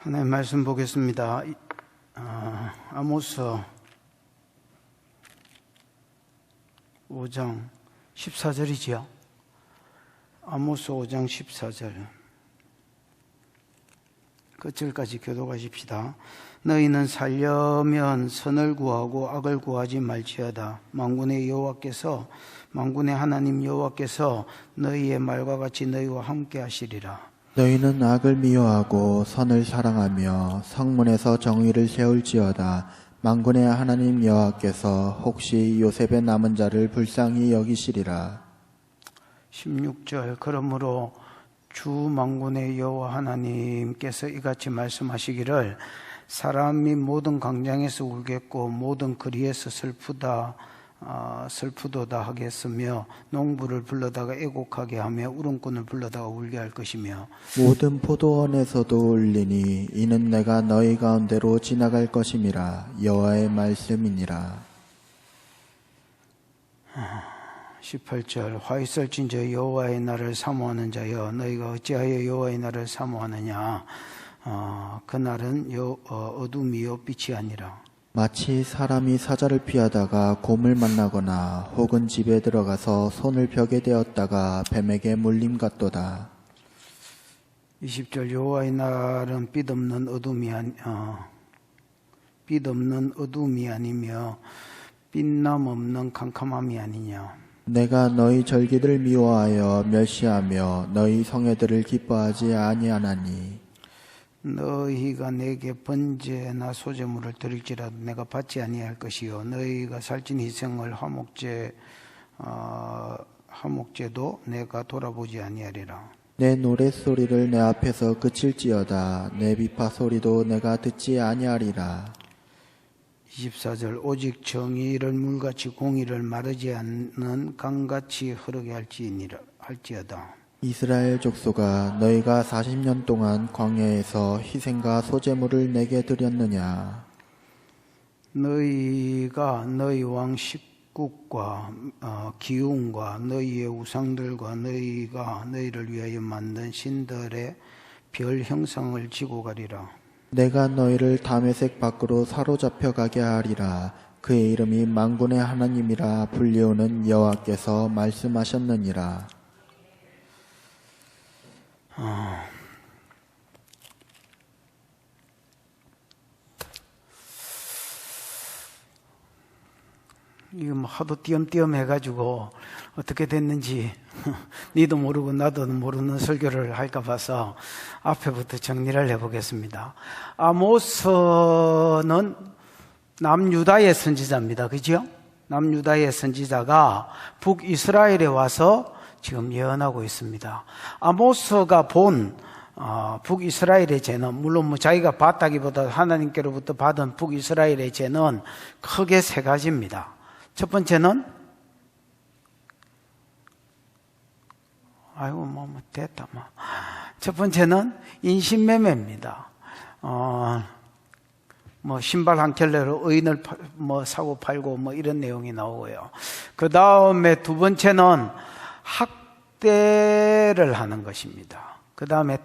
하나님 말씀 보겠습니다. 아모스 5장 14절이지요. 아모스 5장 14절 끝절까지 교독하십시다. 너희는 살려면 선을 구하고 악을 구하지 말지어다. 만군의 여호와께서 만군의 하나님 여호와께서 너희의 말과 같이 너희와 함께 하시리라. 너희는 악을 미워하고 선을 사랑하며 성문에서 정의를 세울지어다. 만군의 하나님 여호와께서 혹시 요셉의 남은 자를 불쌍히 여기시리라. 16절 그러므로 주 만군의 여호와 하나님께서 이같이 말씀하시기를 사람이 모든 광장에서 울겠고 모든 거리에서 슬프도다 하겠으며 농부를 불러다가 애곡하게 하며 울음꾼을 불러다가 울게 할 것이며 모든 포도원에서도 울리니 이는 내가 너희 가운데로 지나갈 것임이라. 여호와의 말씀이니라. 18절 화 있을진 저 여호와의 날을 사모하는 자여 너희가 어찌하여 여호와의 날을 사모하느냐. 그 날은 어둠이요 빛이 아니라. 마치 사람이 사자를 피하다가 곰을 만나거나 혹은 집에 들어가서 손을 벽에 대었다가 뱀에게 물림 같도다. 20절 여호와의 날은 빛없는 어둠이 아니며 빛남 없는 캄캄함이 아니냐. 내가 너희 절기를 미워하여 멸시하며 너희 성회들을 기뻐하지 아니하나니 너희가 내게 번제나 소제물을 드릴지라도 내가 받지 아니할 것이요 너희가 살찐 희생을 화목제도 내가 돌아보지 아니하리라. 내 노랫소리를 내 앞에서 그칠지어다. 내 비파 소리도 내가 듣지 아니하리라. 24절 오직 정의를 물같이 공의를 마르지 않는 강같이 흐르게 할지어다. 이스라엘 족속아, 너희가 40년 동안 광야에서 희생과 소제물을 내게 드렸느냐. 너희가 너희 왕 십국과 기운과 너희의 우상들과 너희가 너희를 위하여 만든 신들의 별 형상을 지고 가리라. 내가 너희를 다메섹 밖으로 사로잡혀 가게 하리라. 그의 이름이 만군의 하나님이라 불리우는 여호와께서 말씀하셨느니라. 이거 뭐 하도 띄엄띄엄 해가지고 어떻게 됐는지 니도 모르고 나도 모르는 설교를 할까 봐서 앞에부터 정리를 해보겠습니다. 아모스는 남유다의 선지자입니다. 그죠? 남유다의 선지자가 북이스라엘에 와서 지금 예언하고 있습니다. 아모스가 본 북이스라엘의 죄는 물론 뭐 자기가 봤다기보다 하나님께로부터 받은 북이스라엘의 죄는 크게 세 가지입니다. 첫 번째는 됐다. 첫 번째는 인신매매입니다. 신발 한 켤레로 의인을 사고 팔고 이런 내용이 나오고요. 그 다음에 두 번째는 학대를 하는 것입니다. 그 다음에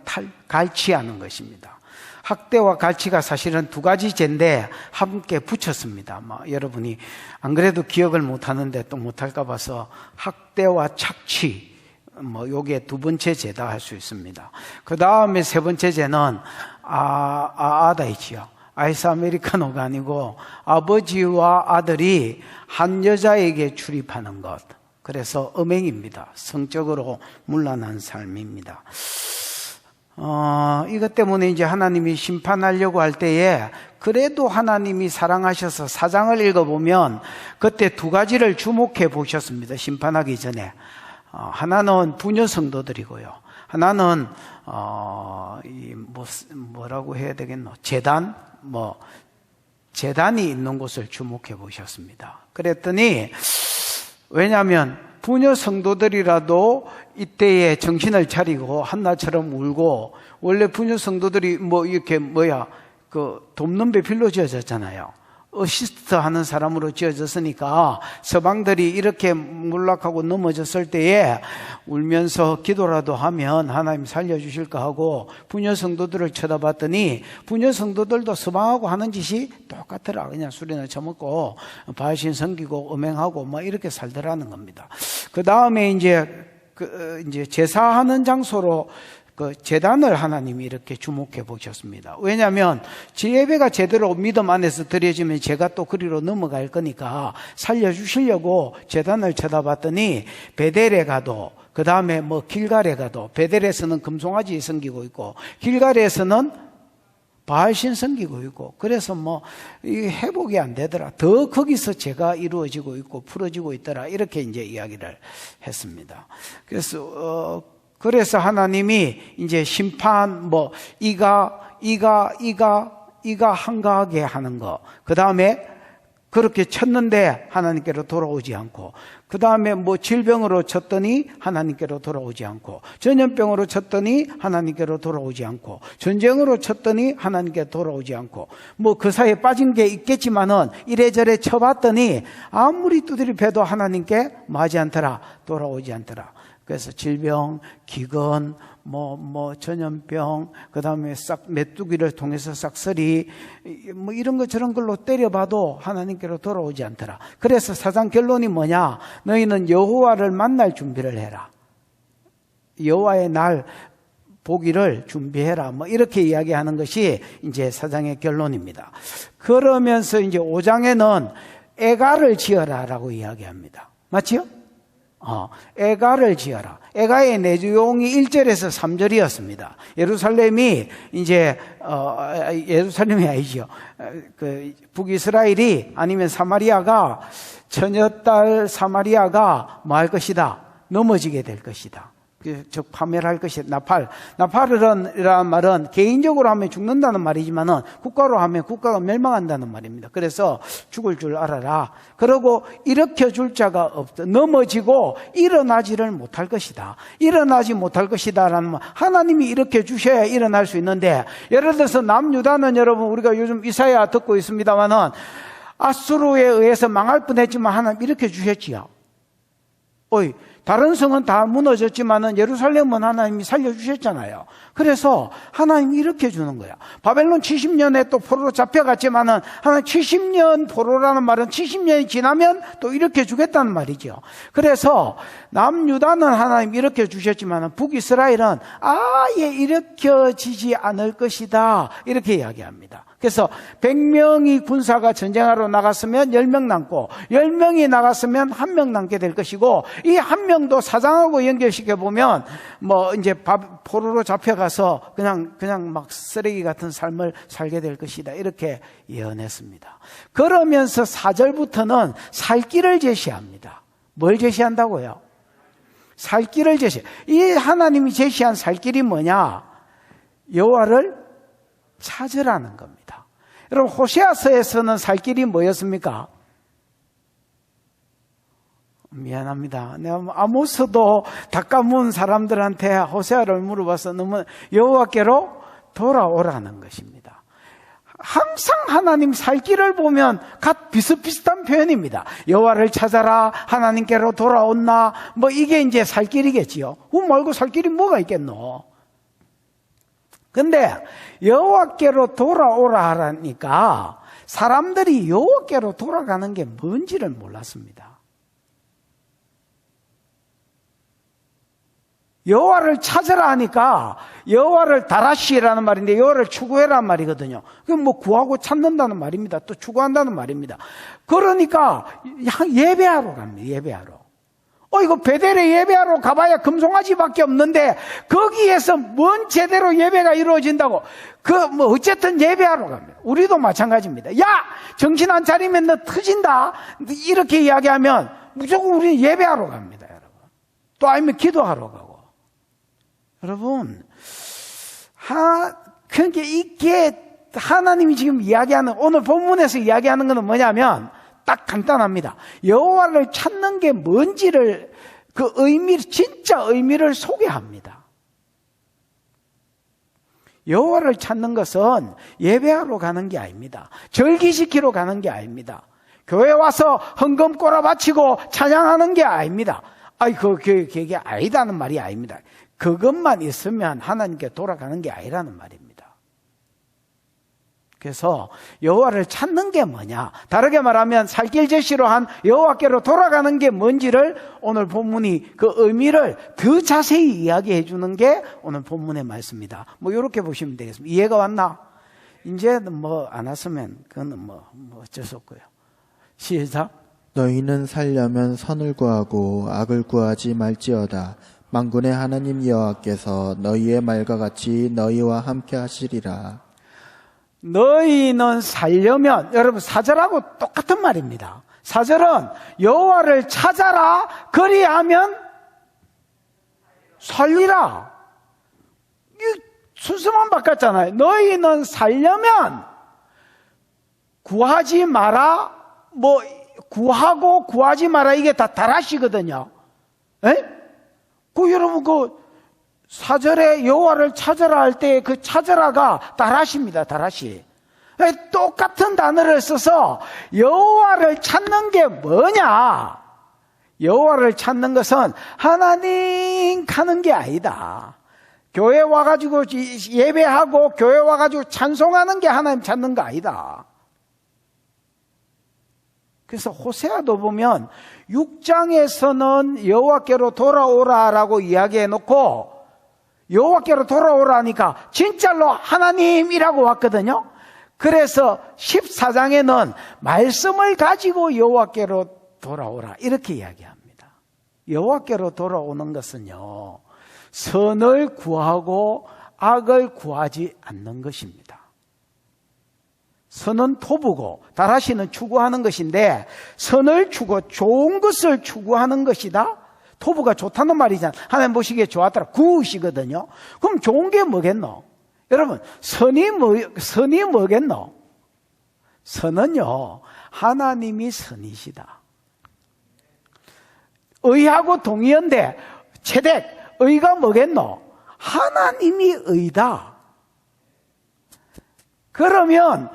갈취하는 것입니다. 학대와 갈취가 사실은 두 가지 죄인데 함께 붙였습니다. 여러분이 안 그래도 기억을 못하는데 또 못할까 봐서 학대와 착취 요게 두 번째 죄다 할 수 있습니다. 그 다음에 세 번째 죄는 아다이지요. 아이스 아메리카노가 아니고 아버지와 아들이 한 여자에게 출입하는 것. 그래서 음행입니다. 성적으로 문란한 삶입니다. 이것 때문에 이제 하나님이 심판하려고 할 때에 그래도 하나님이 사랑하셔서 사장을 읽어보면 그때 두 가지를 주목해 보셨습니다. 심판하기 전에. 하나는 부녀 성도들이고요. 하나는, 뭐라고 해야 되겠노? 재단이 있는 곳을 주목해 보셨습니다. 그랬더니, 왜냐하면 부녀 성도들이라도 이때에 정신을 차리고 한나처럼 울고 원래 부녀 성도들이 돕는 배 필로 지어졌잖아요. 어시스트 하는 사람으로 지어졌으니까 서방들이 이렇게 몰락하고 넘어졌을 때에 울면서 기도라도 하면 하나님 살려주실까 하고 부녀 성도들을 쳐다봤더니 부녀 성도들도 서방하고 하는 짓이 똑같더라. 그냥 술이나 처먹고 바신 섬기고 음행하고 뭐 이렇게 살더라는 겁니다. 그 다음에 이제 제사하는 장소로 그 제단을 하나님이 이렇게 주목해 보셨습니다. 왜냐하면 예배가 제대로 믿음 안에서 드려지면 제가 또 그리로 넘어갈 거니까 살려주시려고 제단을 쳐다봤더니 베델에 가도 그 다음에 뭐 길갈에 가도 베델에서는 금송아지 섬기고 있고 길갈에서는 바알신 섬기고 있고 그래서 뭐 이 회복이 안 되더라. 더 거기서 죄가 이루어지고 있고 풀어지고 있더라. 이렇게 이제 이야기를 했습니다. 그래서 하나님이 이제 심판 이가 한가하게 하는 거. 그 다음에 그렇게 쳤는데 하나님께로 돌아오지 않고, 그 다음에 질병으로 쳤더니 하나님께로 돌아오지 않고, 전염병으로 쳤더니 하나님께로 돌아오지 않고, 전쟁으로 쳤더니 하나님께 돌아오지 않고, 그 사이에 빠진 게 있겠지만은 이래저래 쳐봤더니 아무리 두드려 패도 하나님께 맞지 않더라. 돌아오지 않더라. 그래서 질병, 기근, 전염병, 그 다음에 메뚜기를 통해서 싹쓸이, 이런 것 저런 걸로 때려봐도 하나님께로 돌아오지 않더라. 그래서 사장 결론이 뭐냐? 너희는 여호와를 만날 준비를 해라. 여호와의 날 보기를 준비해라. 이렇게 이야기하는 것이 이제 사장의 결론입니다. 그러면서 이제 5장에는 애가를 지어라라고 이야기합니다. 맞지요? 애가를 지어라. 애가의 내용이 1절에서 3절이었습니다. 예루살렘이 이제 예루살렘이 아니죠. 그 북이스라엘이 아니면 사마리아가 처녀딸 사마리아가 뭐 할 것이다? 넘어지게 될 것이다. 즉 파멸할 것이다. 나팔이라는 말은 개인적으로 하면 죽는다는 말이지만은 국가로 하면 국가가 멸망한다는 말입니다. 그래서 죽을 줄 알아라. 그리고 일으켜 줄 자가 없다. 넘어지고 일어나지를 못할 것이다. 일어나지 못할 것이다라는 말. 하나님이 일으켜 주셔야 일어날 수 있는데, 예를 들어서 남유다는 여러분 우리가 요즘 이사야 듣고 있습니다만은 아수르에 의해서 망할 뻔했지만 하나님 일으켜 주셨지요. 다른 성은 다 무너졌지만은 예루살렘은 하나님이 살려주셨잖아요. 그래서 하나님이 일으켜 주는 거야. 바벨론 70년에 또 포로로 잡혀갔지만은 하나님 70년 포로라는 말은 70년이 지나면 또 일으켜 주겠다는 말이죠. 그래서 남유다는 하나님 일으켜 주셨지만은 북이스라엘은 아예 일으켜지지 않을 것이다. 이렇게 이야기합니다. 그래서 100명이 군사가 전쟁하러 나갔으면 10명 남고 10명이 나갔으면 1명 남게 될 것이고, 이 1명도 사장하고 연결시켜 보면 이제 포로로 잡혀가서 그냥 막 쓰레기 같은 삶을 살게 될 것이다. 이렇게 예언했습니다. 그러면서 4절부터는 살 길을 제시합니다. 뭘 제시한다고요? 살 길을 이 하나님이 제시한 살 길이 뭐냐? 여호와를 찾으라는 겁니다. 여러분, 호세아서에서는 살 길이 뭐였습니까? 미안합니다. 내가 아모스도 닦아문 사람들한테 호세아를 물어봐서 너무 여호와께로 돌아오라는 것입니다. 항상 하나님 살 길을 보면 비슷비슷한 표현입니다. 여호와를 찾아라, 하나님께로 돌아온나, 이게 이제 살 길이겠지요. 그거 말고 살 길이 뭐가 있겠노? 근데 여호와께로 돌아오라 하라니까 사람들이 여호와께로 돌아가는 게 뭔지를 몰랐습니다. 여호와를 찾으라 하니까 여호와를 다라시라는 말인데 여호와를 추구해라는 말이거든요. 그럼 구하고 찾는다는 말입니다. 또 추구한다는 말입니다. 그러니까 예배하러 갑니다. 예배하러. 이거 베델에 예배하러 가봐야 금송아지밖에 없는데 거기에서 뭔 제대로 예배가 이루어진다고? 어쨌든 예배하러 갑니다. 우리도 마찬가지입니다. 야! 정신 안 차리면 너 터진다. 이렇게 이야기하면 무조건 우리는 예배하러 갑니다, 여러분. 또 아니면 기도하러 가고. 여러분, 그러니까 이게 하나님이 지금 이야기하는, 오늘 본문에서 이야기하는 것은 뭐냐면 딱 간단합니다. 여호와를 찾는 게 뭔지를, 진짜 의미를 소개합니다. 여호와를 찾는 것은 예배하러 가는 게 아닙니다. 절기시키러 가는 게 아닙니다. 교회 와서 헌금 꼬라 바치고 찬양하는 게 아닙니다. 그게 아니다는 말이 아닙니다. 그것만 있으면 하나님께 돌아가는 게 아니라는 말입니다. 그래서 여호와를 찾는 게 뭐냐? 다르게 말하면 살길 제시로 한 여호와께로 돌아가는 게 뭔지를 오늘 본문이 그 의미를 더 자세히 이야기해 주는 게 오늘 본문의 말씀입니다. 이렇게 보시면 되겠습니다. 이해가 왔나? 이제는 안 왔으면 그건 어쩔 수 없고요. 시작. 너희는 살려면 선을 구하고 악을 구하지 말지어다. 만군의 하나님 여호와께서 너희의 말과 같이 너희와 함께 하시리라. 너희는 살려면, 여러분 사절하고 똑같은 말입니다. 사절은 여호와를 찾아라, 그리하면 살리라. 이 순서만 바꿨잖아요. 너희는 살려면 구하지 마라, 구하고 구하지 마라, 이게 다 다라시거든요. 여러분 사절에 여호와를 찾아라 할 때 그 찾아라가 다라시입니다. 다라시. 똑같은 단어를 써서 여호와를 찾는 게 뭐냐? 여호와를 찾는 것은 하나님 가는 게 아니다. 교회 와가지고 예배하고 교회 와가지고 찬송하는 게 하나님 찾는 거 아니다. 그래서 호세아도 보면 6장에서는 여호와께로 돌아오라라고 이야기해 놓고 여호와께로 돌아오라 하니까 진짜로 하나님이라고 왔거든요. 그래서 14장에는 말씀을 가지고 여호와께로 돌아오라 이렇게 이야기합니다. 여호와께로 돌아오는 것은요, 선을 구하고 악을 구하지 않는 것입니다. 선은 토부고 다라시는 추구하는 것인데, 선을 추구, 좋은 것을 추구하는 것이다. 토부가 좋다는 말이잖아. 하나님 보시기에 좋았더라. 구우시거든요. 그럼 좋은 게 뭐겠노? 여러분, 선이 뭐겠노? 선은요, 하나님이 선이시다. 의하고 동의어인데, 채택, 의가 뭐겠노? 하나님이 의다. 그러면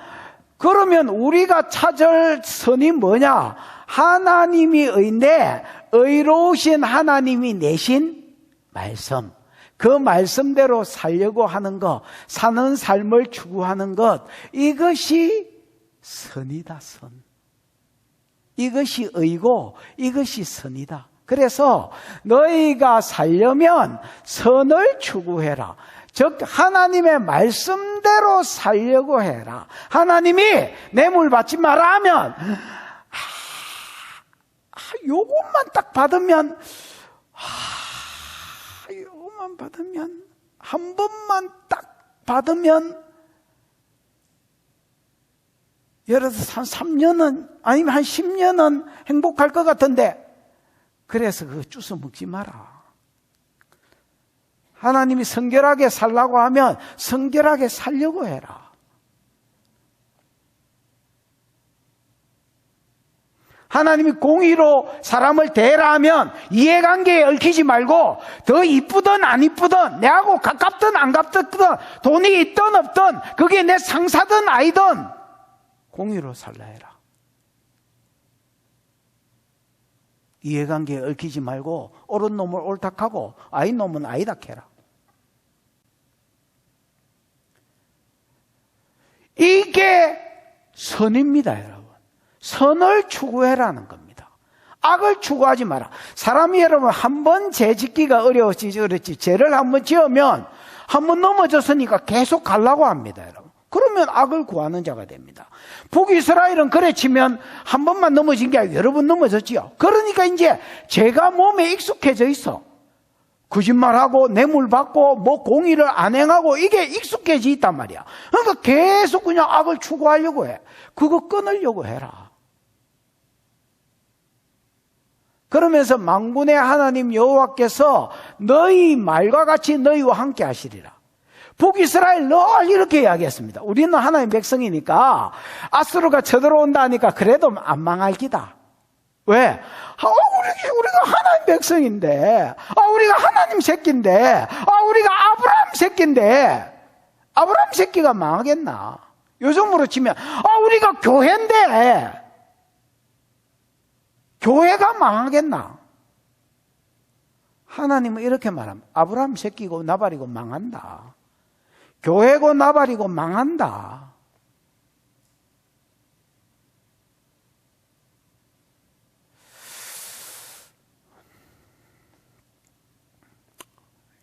우리가 찾을 선이 뭐냐? 하나님이 의인데, 의로우신 하나님이 내신 말씀. 그 말씀대로 살려고 하는 것, 사는 삶을 추구하는 것, 이것이 선이다, 선. 이것이 의고 이것이 선이다. 그래서 너희가 살려면 선을 추구해라. 즉 하나님의 말씀대로 살려고 해라. 하나님이 뇌물 받지 마라 하면 요것만 딱 받으면 요것만 받으면 한 번만 딱 받으면 예를 들어서 한 3년은 아니면 한 10년은 행복할 것 같은데 그래서 그거 주워 먹지 마라. 하나님이 성결하게 살라고 하면 성결하게 살려고 해라. 하나님이 공의로 사람을 대해라 하면 이해관계에 얽히지 말고 더 이쁘든 안 이쁘든 내하고 가깝든 안 가깝든 돈이 있든 없든 그게 내 상사든 아이든 공의로 살라 해라. 이해관계에 얽히지 말고 옳은 놈을 옳다하고 아닌 놈은 아니다 해라. 이게 선입니다, 여러분. 선을 추구해라는 겁니다. 악을 추구하지 마라. 사람이 여러분 한 번 죄 짓기가 어려웠지 그렇지 죄를 한 번 지으면 한 번 넘어졌으니까 계속 가려고 합니다, 여러분. 그러면 악을 구하는 자가 됩니다. 북이스라엘은 그래 치면 한 번만 넘어진 게 아니고 여러 번 넘어졌지요. 그러니까 이제 죄가 몸에 익숙해져 있어. 거짓말하고 뇌물받고 뭐 공의를 안 행하고 이게 익숙해져 있단 말이야. 그러니까 계속 그냥 악을 추구하려고 해. 그거 끊으려고 해라. 그러면서 만군의 하나님 여호와께서 너희 말과 같이 너희와 함께 하시리라. 북이스라엘 늘 이렇게 이야기했습니다. 우리는 하나님 백성이니까 아수르가 쳐들어온다 하니까 그래도 안 망할 기다. 왜? 우리가 하나님 백성인데, 우리가 하나님 새끼인데, 우리가 아브라함 새끼인데, 아브라함 새끼가 망하겠나? 요즘으로 치면 우리가 교회인데 교회가 망하겠나? 하나님은 이렇게 말합니다. 아브라함 새끼고 나발이고 망한다. 교회고 나발이고 망한다.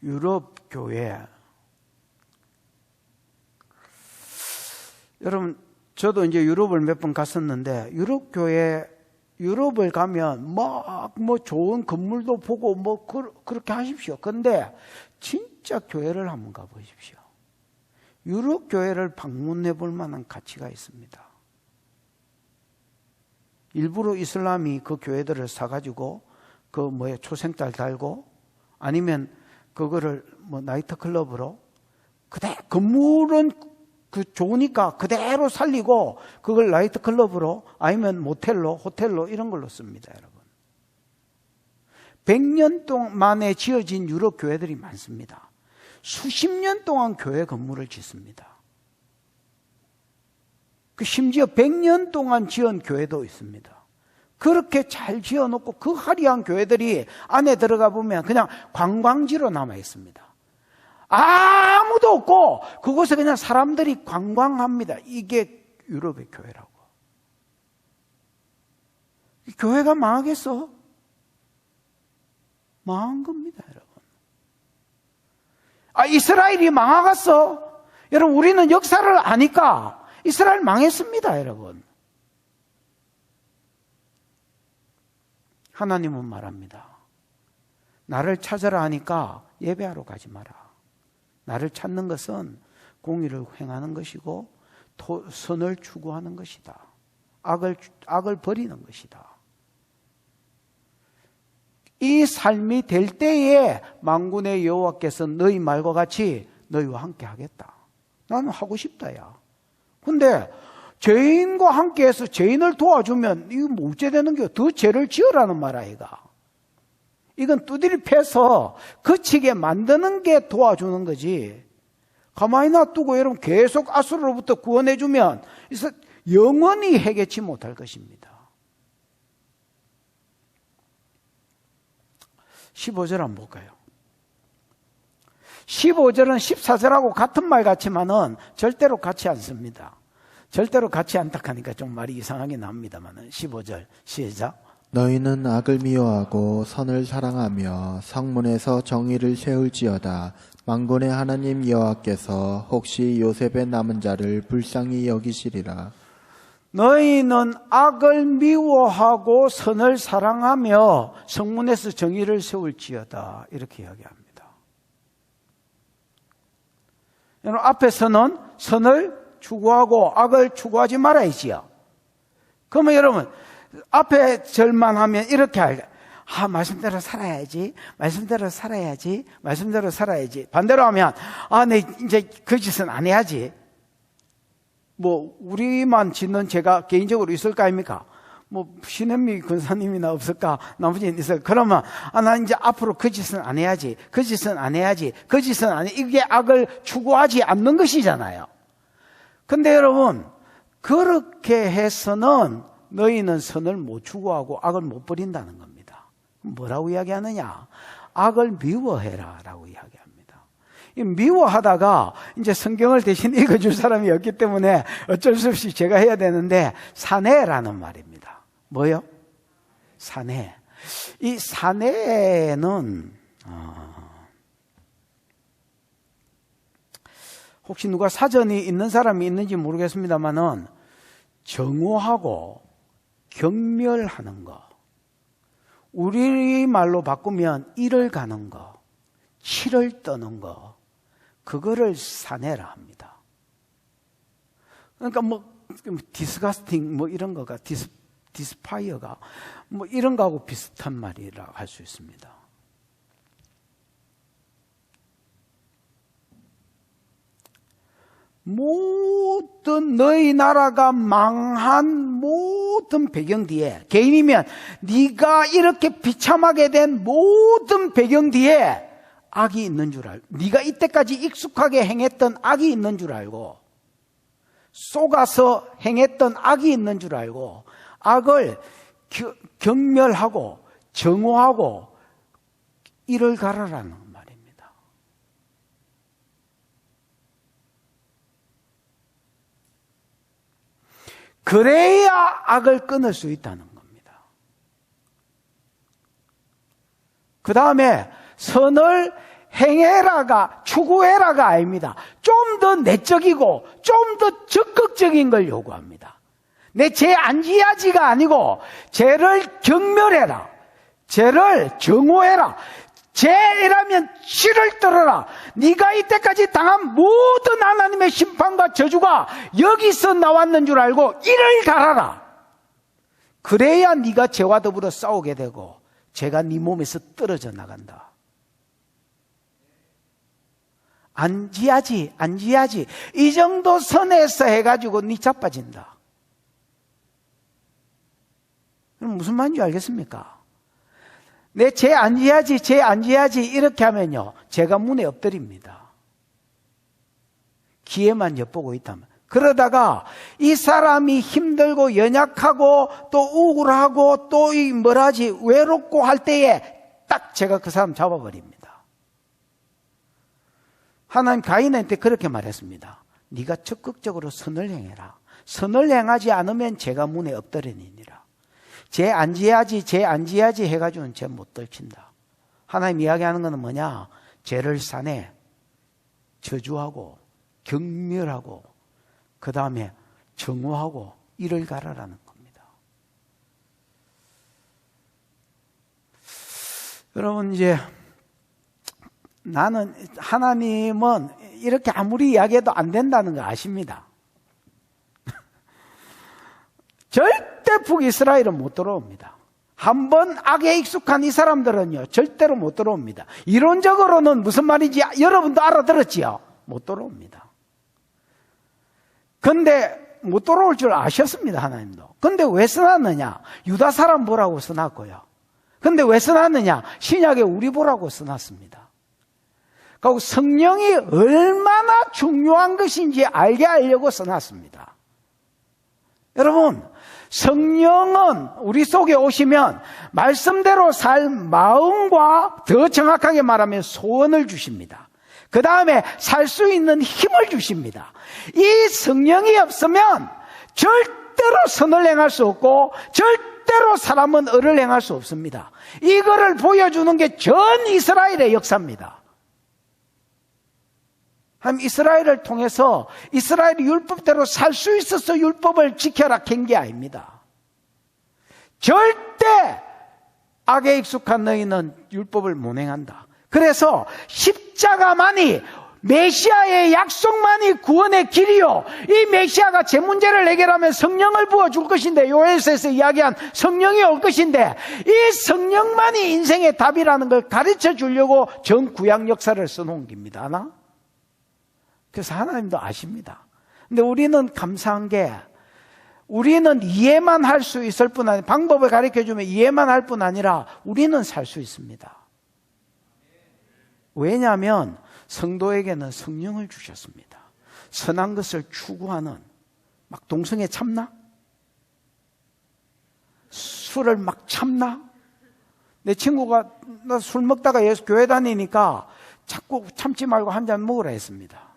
유럽 교회. 여러분, 저도 이제 유럽을 몇 번 갔었는데, 유럽 교회, 유럽을 가면 좋은 건물도 보고 그렇게 하십시오. 근데 진짜 교회를 한번 가보십시오. 유럽 교회를 방문해 볼 만한 가치가 있습니다. 일부러 이슬람이 그 교회들을 사가지고 초생딸 달고 아니면 그거를 나이트클럽으로 건물은 좋으니까 그대로 살리고 그걸 나이트클럽으로 아니면 모텔로 호텔로 이런 걸로 씁니다. 여러분, 100년 동안 만에 지어진 유럽 교회들이 많습니다. 수십 년 동안 교회 건물을 짓습니다. 심지어 100년 동안 지은 교회도 있습니다. 그렇게 잘 지어놓고 그 화려한 교회들이 안에 들어가 보면 그냥 관광지로 남아 있습니다. 아무도 없고 그곳에 그냥 사람들이 관광합니다. 이게 유럽의 교회라고. 교회가 망하겠어? 망한 겁니다, 여러분. 이스라엘이 망하겠어? 여러분, 우리는 역사를 아니까 이스라엘 망했습니다, 여러분. 하나님은 말합니다. 나를 찾으라 하니까 예배하러 가지 마라. 나를 찾는 것은 공의를 행하는 것이고 선을 추구하는 것이다. 악을 버리는 것이다. 이 삶이 될 때에 만군의 여호와께서 너희 말과 같이 너희와 함께 하겠다. 나는 하고 싶다, 야. 근데 죄인과 함께해서 죄인을 도와주면 이거 어째 되는 게 더 죄를 지으라는 말 아이가. 이건 두드리 패서 그치게 만드는 게 도와주는 거지. 가만히 놔두고 여러분 계속 아수르로부터 구원해주면 영원히 해결치 못할 것입니다. 15절 한번 볼까요? 15절은 14절하고 같은 말 같지만은 절대로 같지 않습니다. 절대로 같지 않다 하니까 좀 말이 이상하게 나옵니다만은 15절 시작. 너희는 악을 미워하고 선을 사랑하며 성문에서 정의를 세울지어다. 만군의 하나님 여호와께서 혹시 요셉의 남은 자를 불쌍히 여기시리라. 너희는 악을 미워하고 선을 사랑하며 성문에서 정의를 세울지어다. 이렇게 이야기합니다. 여러분, 앞에서는 선을 추구하고 악을 추구하지 말아야지요. 그러면 여러분, 앞에 절만 하면 이렇게 할까? 말씀대로 살아야지. 말씀대로 살아야지. 말씀대로 살아야지. 반대로 하면, 내 이제 그 짓은 안 해야지. 우리만 짓는 죄가 개인적으로 있을까 아닙니까? 신현미 권사님이나 없을까? 나머지는 있을까? 그러면, 나 이제 앞으로 그 짓은 안 해야지. 그 짓은 안 해야지. 그 짓은 안 해. 이게 악을 추구하지 않는 것이잖아요. 근데 여러분, 그렇게 해서는 너희는 선을 못 추구하고 악을 못 버린다는 겁니다. 뭐라고 이야기하느냐? 악을 미워해라 라고 이야기합니다. 미워하다가 이제 성경을 대신 읽어줄 사람이 없기 때문에 어쩔 수 없이 제가 해야 되는데 사내라는 말입니다. 뭐요? 사내. 이 사내는 혹시 누가 사전이 있는 사람이 있는지 모르겠습니다만은 정오하고 경멸하는 거, 우리말로 바꾸면 일을 가는 거, 치를 떠는 거, 그거를 사내라 합니다. 그러니까 디스가스팅 이런 거가 디스파이어가 이런 거하고 비슷한 말이라 할 수 있습니다. 모든 너희 나라가 망한 모든 배경 뒤에, 개인이면 네가 이렇게 비참하게 된 모든 배경 뒤에 악이 있는 줄 알고, 네가 이때까지 익숙하게 행했던 악이 있는 줄 알고, 속아서 행했던 악이 있는 줄 알고, 악을 경멸하고 정오하고 이를 가라라는 말입니다. 그래야 악을 끊을 수 있다는 겁니다. 그 다음에 선을 행해라가, 추구해라가 아닙니다. 좀 더 내적이고 좀 더 적극적인 걸 요구합니다. 내 죄 안 지야지가 아니고 죄를 경멸해라, 죄를 정오해라, 죄라면 씨를 떨어라. 네가 이때까지 당한 모든 하나님의 심판과 저주가 여기서 나왔는 줄 알고 이를 갈아라. 그래야 네가 죄와 더불어 싸우게 되고 죄가 네 몸에서 떨어져 나간다. 안 지야지, 안 지야지. 이 정도 선에서 해가지고 네 자빠진다. 그럼 무슨 말인지 알겠습니까? 내 죄 안 지야지, 죄 안 지야지 이렇게 하면요, 죄가 문에 엎드립니다. 기회만 엿보고 있다면. 그러다가 이 사람이 힘들고 연약하고 또 우울하고 또 외롭고 할 때에 딱 제가 그 사람 잡아버립니다. 하나님 가인한테 그렇게 말했습니다. 네가 적극적으로 선을 행해라. 선을 행하지 않으면 죄가 문에 엎드리니라. 죄 안 지야지, 죄 안 지야지 해가지고는 죄 못 떨친다. 하나님 이야기하는 것은 뭐냐? 죄를 싸내, 저주하고 경멸하고 그 다음에 정오하고 이를 가라라는 겁니다. 여러분, 이제 나는, 하나님은 이렇게 아무리 이야기해도 안 된다는 거 아십니다. 절대 북이스라엘은 못 들어옵니다. 한번 악에 익숙한 이 사람들은요, 절대로 못 들어옵니다. 이론적으로는 무슨 말인지 여러분도 알아들었지요? 못 들어옵니다. 근데 못 들어올 줄 아셨습니다, 하나님도. 근데 왜 써놨느냐? 유다 사람 보라고 써놨고요. 근데 왜 써놨느냐? 신약에 우리 보라고 써놨습니다. 그리고 성령이 얼마나 중요한 것인지 알게 하려고 써놨습니다. 여러분, 성령은 우리 속에 오시면 말씀대로 살 마음과 더 정확하게 말하면 소원을 주십니다. 그 다음에 살 수 있는 힘을 주십니다. 이 성령이 없으면 절대로 선을 행할 수 없고 절대로 사람은 을을 행할 수 없습니다. 이거를 보여주는 게 전 이스라엘의 역사입니다. 하나님 이스라엘을 통해서 이스라엘이 율법대로 살 수 있어서 율법을 지켜라 캔 게 아닙니다. 절대 악에 익숙한 너희는 율법을 못 행한다. 그래서 십자가만이, 메시아의 약속만이 구원의 길이요, 이 메시아가 제 문제를 해결하면 성령을 부어줄 것인데, 요엘서에서 이야기한 성령이 올 것인데, 이 성령만이 인생의 답이라는 걸 가르쳐 주려고 전 구약 역사를 써놓은 겁니다. 하나? 그래서 하나님도 아십니다. 근데 우리는 감사한 게, 우리는 이해만 할 수 있을 뿐 아니라, 방법을 가르쳐 주면 이해만 할 뿐 아니라 우리는 살 수 있습니다. 왜냐하면 성도에게는 성령을 주셨습니다. 선한 것을 추구하는, 막 동성애 참나? 술을 막 참나? 내 친구가 나 술 먹다가 예수 교회 다니니까 자꾸 참지 말고 한 잔 먹으라 했습니다.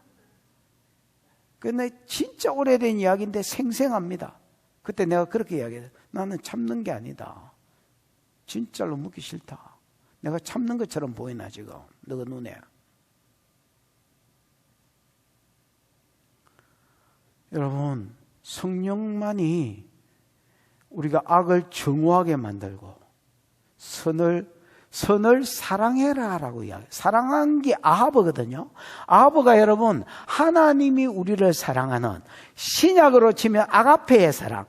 근데 진짜 오래된 이야기인데 생생합니다. 그때 내가 그렇게 이야기했어요. 나는 참는 게 아니다. 진짜로 묻기 싫다. 내가 참는 것처럼 보이나 지금 너가 눈에. 여러분, 성령만이 우리가 악을 정오하게 만들고 선을 사랑해라 라고 이야기해요. 사랑한 게 아하브거든요. 아하브가 여러분, 하나님이 우리를 사랑하는, 신약으로 치면 아가페의 사랑,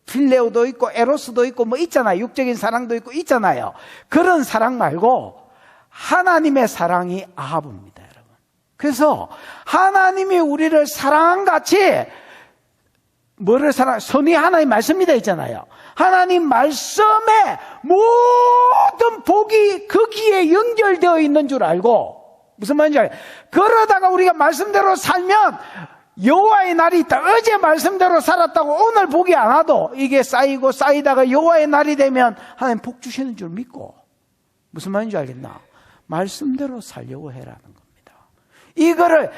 필레오도 있고 에로스도 있고 있잖아요. 육적인 사랑도 있고 있잖아요. 그런 사랑 말고 하나님의 사랑이 아하브입니다, 여러분. 그래서 하나님이 우리를 사랑한 같이 뭐를 선이 하나님 말씀이 되어 있잖아요. 하나님 말씀에 모든 복이 거기에 연결되어 있는 줄 알고, 무슨 말인지 알아요? 그러다가 우리가 말씀대로 살면 여호와의 날이 있다. 어제 말씀대로 살았다고 오늘 복이 안 와도 이게 쌓이고 쌓이다가 여호와의 날이 되면 하나님 복 주시는 줄 믿고, 무슨 말인지 알겠나? 말씀대로 살려고 해라는 겁니다. 이거를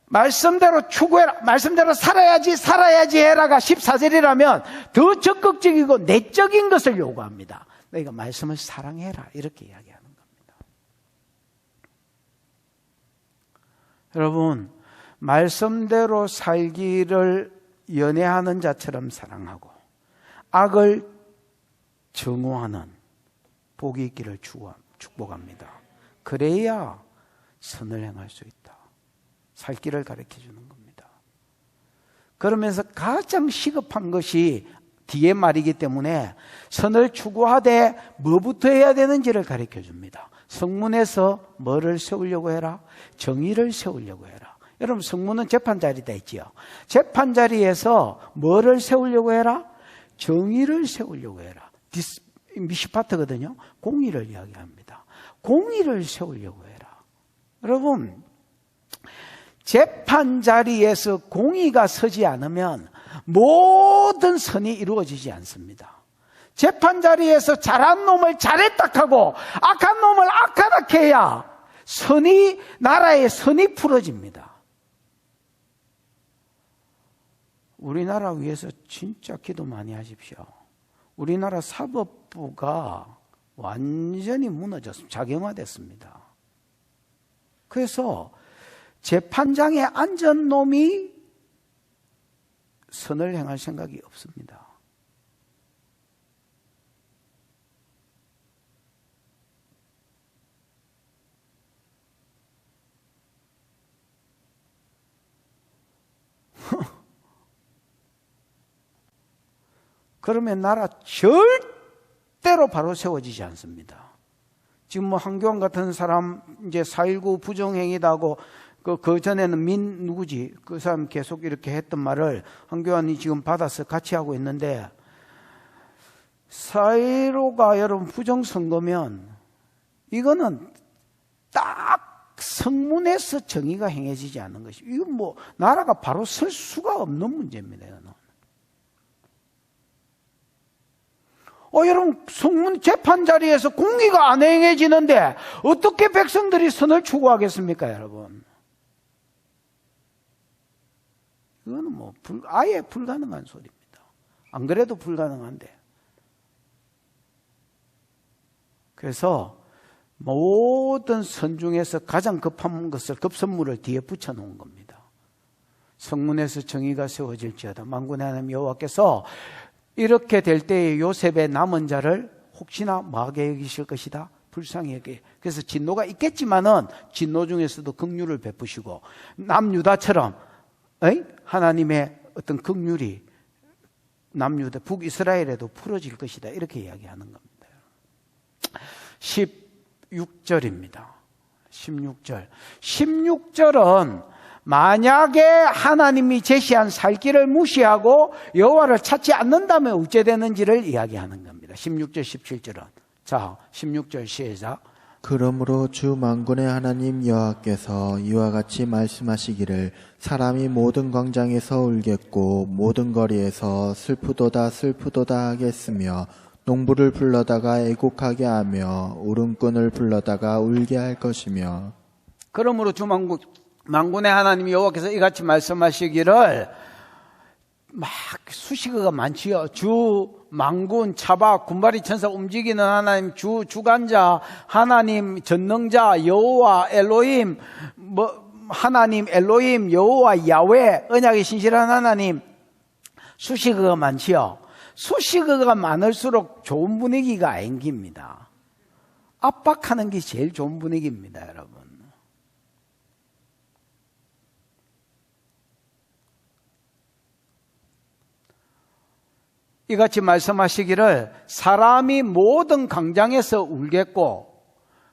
말씀대로 추구해라, 말씀대로 살아야지 해라가 14절이라면 더 적극적이고 내적인 것을 요구합니다. 너희가 말씀을 사랑해라, 이렇게 이야기하는 겁니다. 여러분, 말씀대로 살기를 연애하는 자처럼 사랑하고 악을 정오하는 복이 있기를 축복합니다. 그래야 선을 행할 수 있다. 살 길을 가르쳐 주는 겁니다. 그러면서 가장 시급한 것이 뒤에 말이기 때문에 선을 추구하되 뭐부터 해야 되는지를 가르쳐 줍니다. 성문에서 뭐를 세우려고 해라? 정의를 세우려고 해라. 여러분, 성문은 재판자리다 했지요. 재판자리에서 뭐를 세우려고 해라? 정의를 세우려고 해라. 미시파트거든요. 공의를 이야기합니다. 공의를 세우려고 해라. 여러분, 재판 자리에서 공의가 서지 않으면 모든 선이 이루어지지 않습니다. 재판 자리에서 잘한 놈을 잘했다 하고 악한 놈을 악하다 해야 나라의 선이 풀어집니다. 우리나라 위해서 진짜 기도 많이 하십시오. 우리나라 사법부가 완전히 무너졌습니다. 작용화됐습니다. 그래서 재판장에 앉은 놈이 선을 행할 생각이 없습니다. 그러면 나라 절대로 바로 세워지지 않습니다. 지금 뭐 한교안 같은 사람 이제 4.19 부정행위다고 그 전에는 누구지? 그 사람 계속 이렇게 했던 말을 한교안이 지금 받아서 같이 하고 있는데, 4.15가 여러분 부정선거면 이거는 딱 성문에서 정의가 행해지지 않는 것이, 이건 뭐 나라가 바로 설 수가 없는 문제입니다. 이거는. 여러분, 성문 재판 자리에서 공의가 안 행해지는데 어떻게 백성들이 선을 추구하겠습니까, 여러분? 이거는 뭐 아예 불가능한 소리입니다. 안 그래도 불가능한데. 그래서 모든 선 중에서 가장 급한 것을, 급선물을 뒤에 붙여놓은 겁니다. 성문에서 정의가 세워질지어다. 만군의 하나님 여호와께서 이렇게 될 때에 요셉의 남은 자를 혹시나 뭐하게 여기실 것이다? 불쌍히 여기. 그래서 진노가 있겠지만은 진노 중에서도 긍휼을 베푸시고, 남유다처럼 하나님의 어떤 긍휼이 남유다, 북이스라엘에도 풀어질 것이다. 이렇게 이야기하는 겁니다. 16절입니다. 16절. 16절은 만약에 하나님이 제시한 살 길을 무시하고 여호와를 찾지 않는다면 어찌 되는지를 이야기하는 겁니다. 16절, 17절은. 자, 16절 시작. 그러므로 주 만군의 하나님 여호와께서 이와 같이 말씀하시기를, 사람이 모든 광장에서 울겠고 모든 거리에서 슬프도다 슬프도다 하겠으며, 농부를 불러다가 애곡하게 하며 울음꾼을 불러다가 울게 할 것이며. 그러므로 주 만군의 하나님 여호와께서 이같이 말씀하시기를, 막 수식어가 많지요. 주, 만군, 차박, 군발이 천사, 움직이는 하나님, 주관자, 하나님, 전능자, 여호와, 엘로힘, 하나님, 엘로힘, 여호와, 야훼, 언약의 신실한 하나님. 수식어가 많지요. 수식어가 많을수록 좋은 분위기가 안 생깁니다. 압박하는 게 제일 좋은 분위기입니다, 여러분. 이같이 말씀하시기를, 사람이 모든 광장에서 울겠고,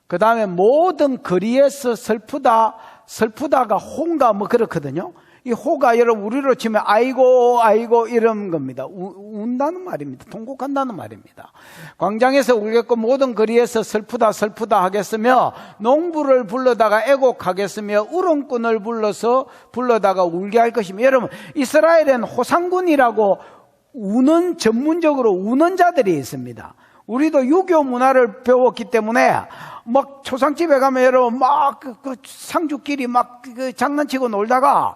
그 다음에 모든 거리에서 슬프다가 홍가 뭐 그렇거든요. 이 호가 여러분 우리로 치면 아이고 아이고 이런 겁니다. 운다는 말입니다. 통곡한다는 말입니다. 광장에서 울겠고 모든 거리에서 슬프다 슬프다 하겠으며 농부를 불러다가 애곡하겠으며 우렁꾼을 불러다가 울게 할 것이며, 여러분 이스라엘엔 호상군이라고 우는, 전문적으로 우는 자들이 있습니다. 우리도 유교 문화를 배웠기 때문에 막 초상집에 가면 여러분 막 그 상주끼리 막 장난치고 놀다가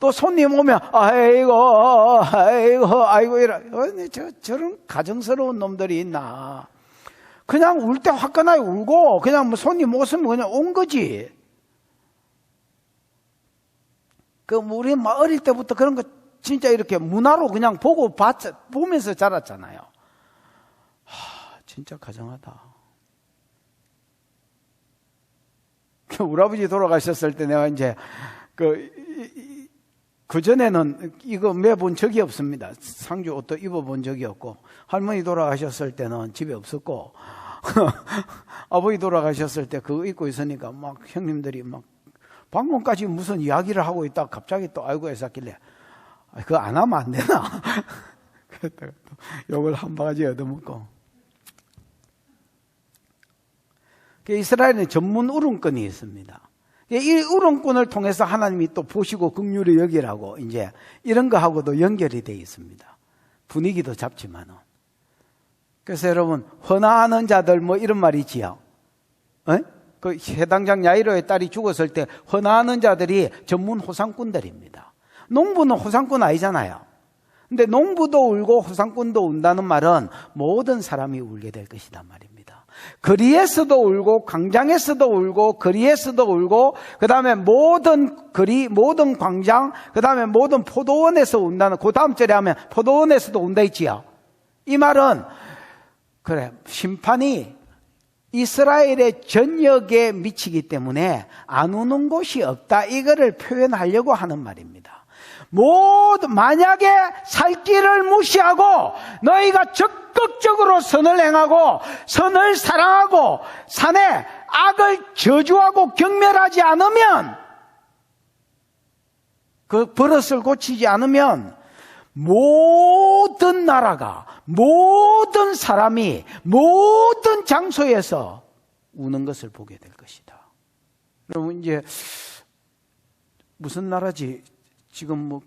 또 손님 오면 아이고 아이고 아이고 이래. 저런 가정스러운 놈들이 있나. 그냥 울 때 화끈하게 울고 그냥 뭐 손님 오으면 그냥 온 거지. 우리 막 어릴 때부터 그런 거 진짜 이렇게 문화로 그냥 보면서 자랐잖아요. 진짜 가정하다. 우리 아버지 돌아가셨을 때 내가 이제 그 전에는 이거 매본 적이 없습니다. 상주 옷도 입어본 적이 없고, 할머니 돌아가셨을 때는 집에 없었고, 아버지 돌아가셨을 때 그거 입고 있으니까 막 형님들이 막 방금까지 무슨 이야기를 하고 있다가 갑자기 또 아이고 했었길래 그거 안 하면 안 되나? 그랬다가 또 욕을 한 바가지 얻어먹고. 이스라엘은 전문 울음꾼이 있습니다. 이 울음꾼을 통해서 하나님이 또 보시고 긍휼히 여기라고 이제 이런 거하고도 연결이 되어 있습니다. 분위기도 잡지만은. 그래서 여러분, 헌화하는 자들 뭐 이런 말이 있지요. 그 해당장 야이로의 딸이 죽었을 때 헌화하는 자들이 전문 호상꾼들입니다. 농부는 호상꾼 아니잖아요. 근데 농부도 울고 호상꾼도 운다는 말은 모든 사람이 울게 될 것이다 말입니다. 거리에서도 울고 광장에서도 울고 거리에서도 울고 그 다음에 모든 거리 모든 광장 그 다음에 모든 포도원에서 운다는, 그 다음 절에 하면 포도원에서도 운다 있지요. 이 말은 그래, 심판이 이스라엘의 전역에 미치기 때문에 안 우는 곳이 없다, 이거를 표현하려고 하는 말입니다. 만약에 살 길을 무시하고 너희가 적극적으로 선을 행하고 선을 사랑하고 산에 악을 저주하고 경멸하지 않으면, 그 버릇을 고치지 않으면 모든 나라가, 모든 사람이, 모든 장소에서 우는 것을 보게 될 것이다. 여러분, 이제 무슨 나라지? 지금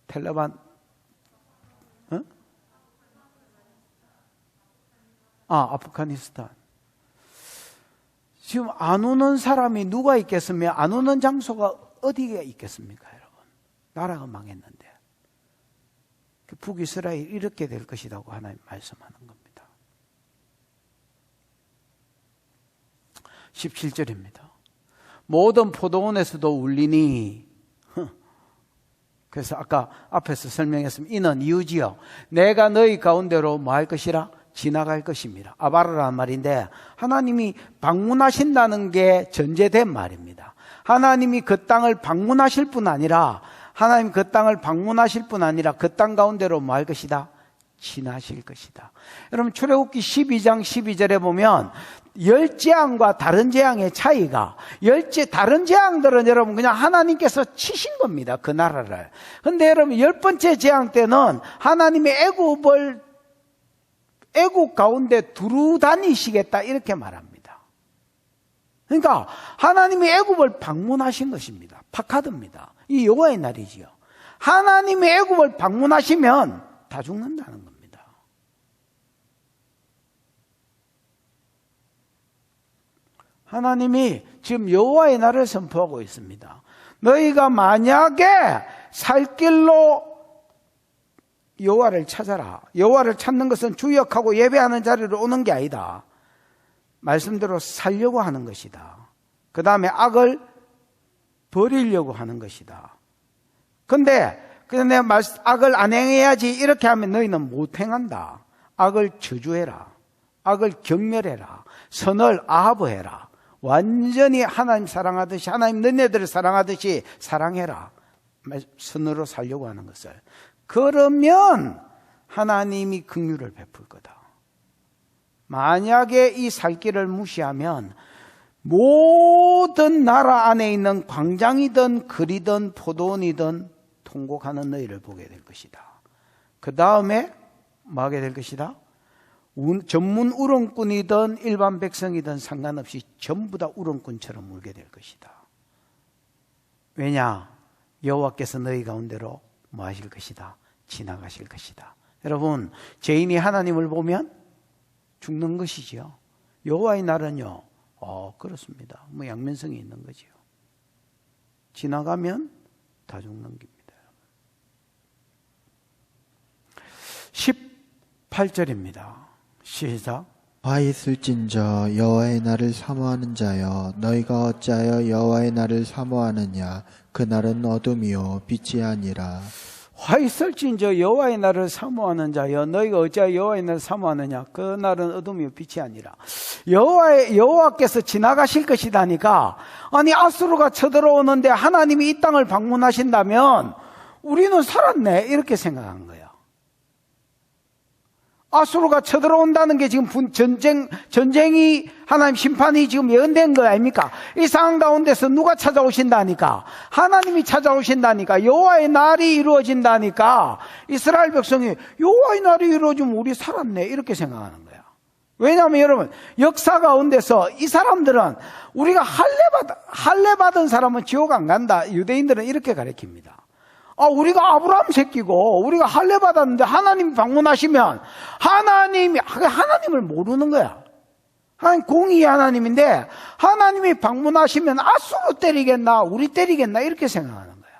텔레반, 아프가니스탄. 지금 안 우는 사람이 누가 있겠으며 안 우는 장소가 어디에 있겠습니까, 여러분? 나라가 망했는데. 북이스라엘 이렇게 될 것이라고 하나님 말씀하는 겁니다. 17절입니다. 모든 포도원에서도 울리니. 그래서 아까 앞에서 설명했습니다. 이는 이유지요. 내가 너희 가운데로 뭐 할 것이라? 지나갈 것입니다. 아바라라는 말인데, 하나님이 방문하신다는 게 전제된 말입니다. 하나님이 그 땅을 방문하실 뿐 아니라, 하나님 그 땅을 방문하실 뿐 아니라 그 땅 가운데로 뭐 할 것이다? 지나실 것이다. 여러분, 출애굽기 12장 12절에 보면 열재앙과 다른 재앙의 차이가, 다른 재앙들은 여러분 그냥 하나님께서 치신 겁니다, 그 나라를. 근데 여러분 10번째 재앙 때는 하나님이 애국 가운데 두루 다니시겠다, 이렇게 말합니다. 그러니까 하나님이 애굽을 방문하신 것입니다. 파카드입니다. 이 여호와의 날이지요. 하나님이 애굽을 방문하시면 다 죽는다는 겁니다. 하나님이 지금 여호와의 날을 선포하고 있습니다. 너희가 만약에 살 길로 여호와를 찾아라. 여호와를 찾는 것은 주역하고 예배하는 자리로 오는 게 아니다. 말씀대로 살려고 하는 것이다. 그 다음에 악을 버리려고 하는 것이다. 근데 내가 악을 안 행해야지, 이렇게 하면 너희는 못 행한다. 악을 저주해라. 악을 경멸해라. 선을 아하브해라. 완전히 하나님 사랑하듯이, 하나님 너네들을 사랑하듯이 사랑해라. 선으로 살려고 하는 것을. 그러면 하나님이 긍휼을 베풀 거다. 만약에 이 살 길을 무시하면 모든 나라 안에 있는 광장이든 거리든 포도원이든 통곡하는 너희를 보게 될 것이다. 그 다음에 뭐 하게 될 것이다? 전문 울음꾼이든 일반 백성이든 상관없이 전부 다 울음꾼처럼 울게 될 것이다. 왜냐? 여호와께서 너희 가운데로 뭐 하실 것이다? 지나가실 것이다. 여러분, 죄인이 하나님을 보면 죽는 것이지요. 여호와의 날은요, 그렇습니다. 뭐 양면성이 있는 거지요. 지나가면 다 죽는 겁니다. 18절입니다. 시작. 화 있을진저 여호와의 날을 사모하는 자여, 너희가 어찌하여 여호와의 날을 사모하느냐? 그 날은 어둠이요 빛이 아니라. 화 있을진저 여호와의 날을 사모하는 자여, 너희가 어찌하여 여호와의 날을 사모하느냐? 그 날은 어둠이요 빛이 아니라. 여호와께서 지나가실 것이다니까. 아니, 아수르가 쳐들어오는데 하나님이 이 땅을 방문하신다면 우리는 살았네, 이렇게 생각한 거야. 아수르가 쳐들어온다는 게 지금 전쟁이 하나님 심판이 지금 예언된 거 아닙니까? 이 상황 가운데서 누가 찾아오신다니까? 하나님이 찾아오신다니까? 여호와의 날이 이루어진다니까? 이스라엘 백성이 여호와의 날이 이루어지면 우리 살았네, 이렇게 생각하는 거야. 왜냐하면 여러분, 역사 가운데서 이 사람들은 우리가 할례 받은 사람은 지옥 안 간다. 유대인들은 이렇게 가르칩니다. 우리가 아브라함 새끼고 우리가 할례 받았는데 하나님 방문하시면 하나님을 모르는 거야. 하나님 공의의 하나님인데 하나님이 방문하시면 아수르 때리겠나 우리 때리겠나 이렇게 생각하는 거야.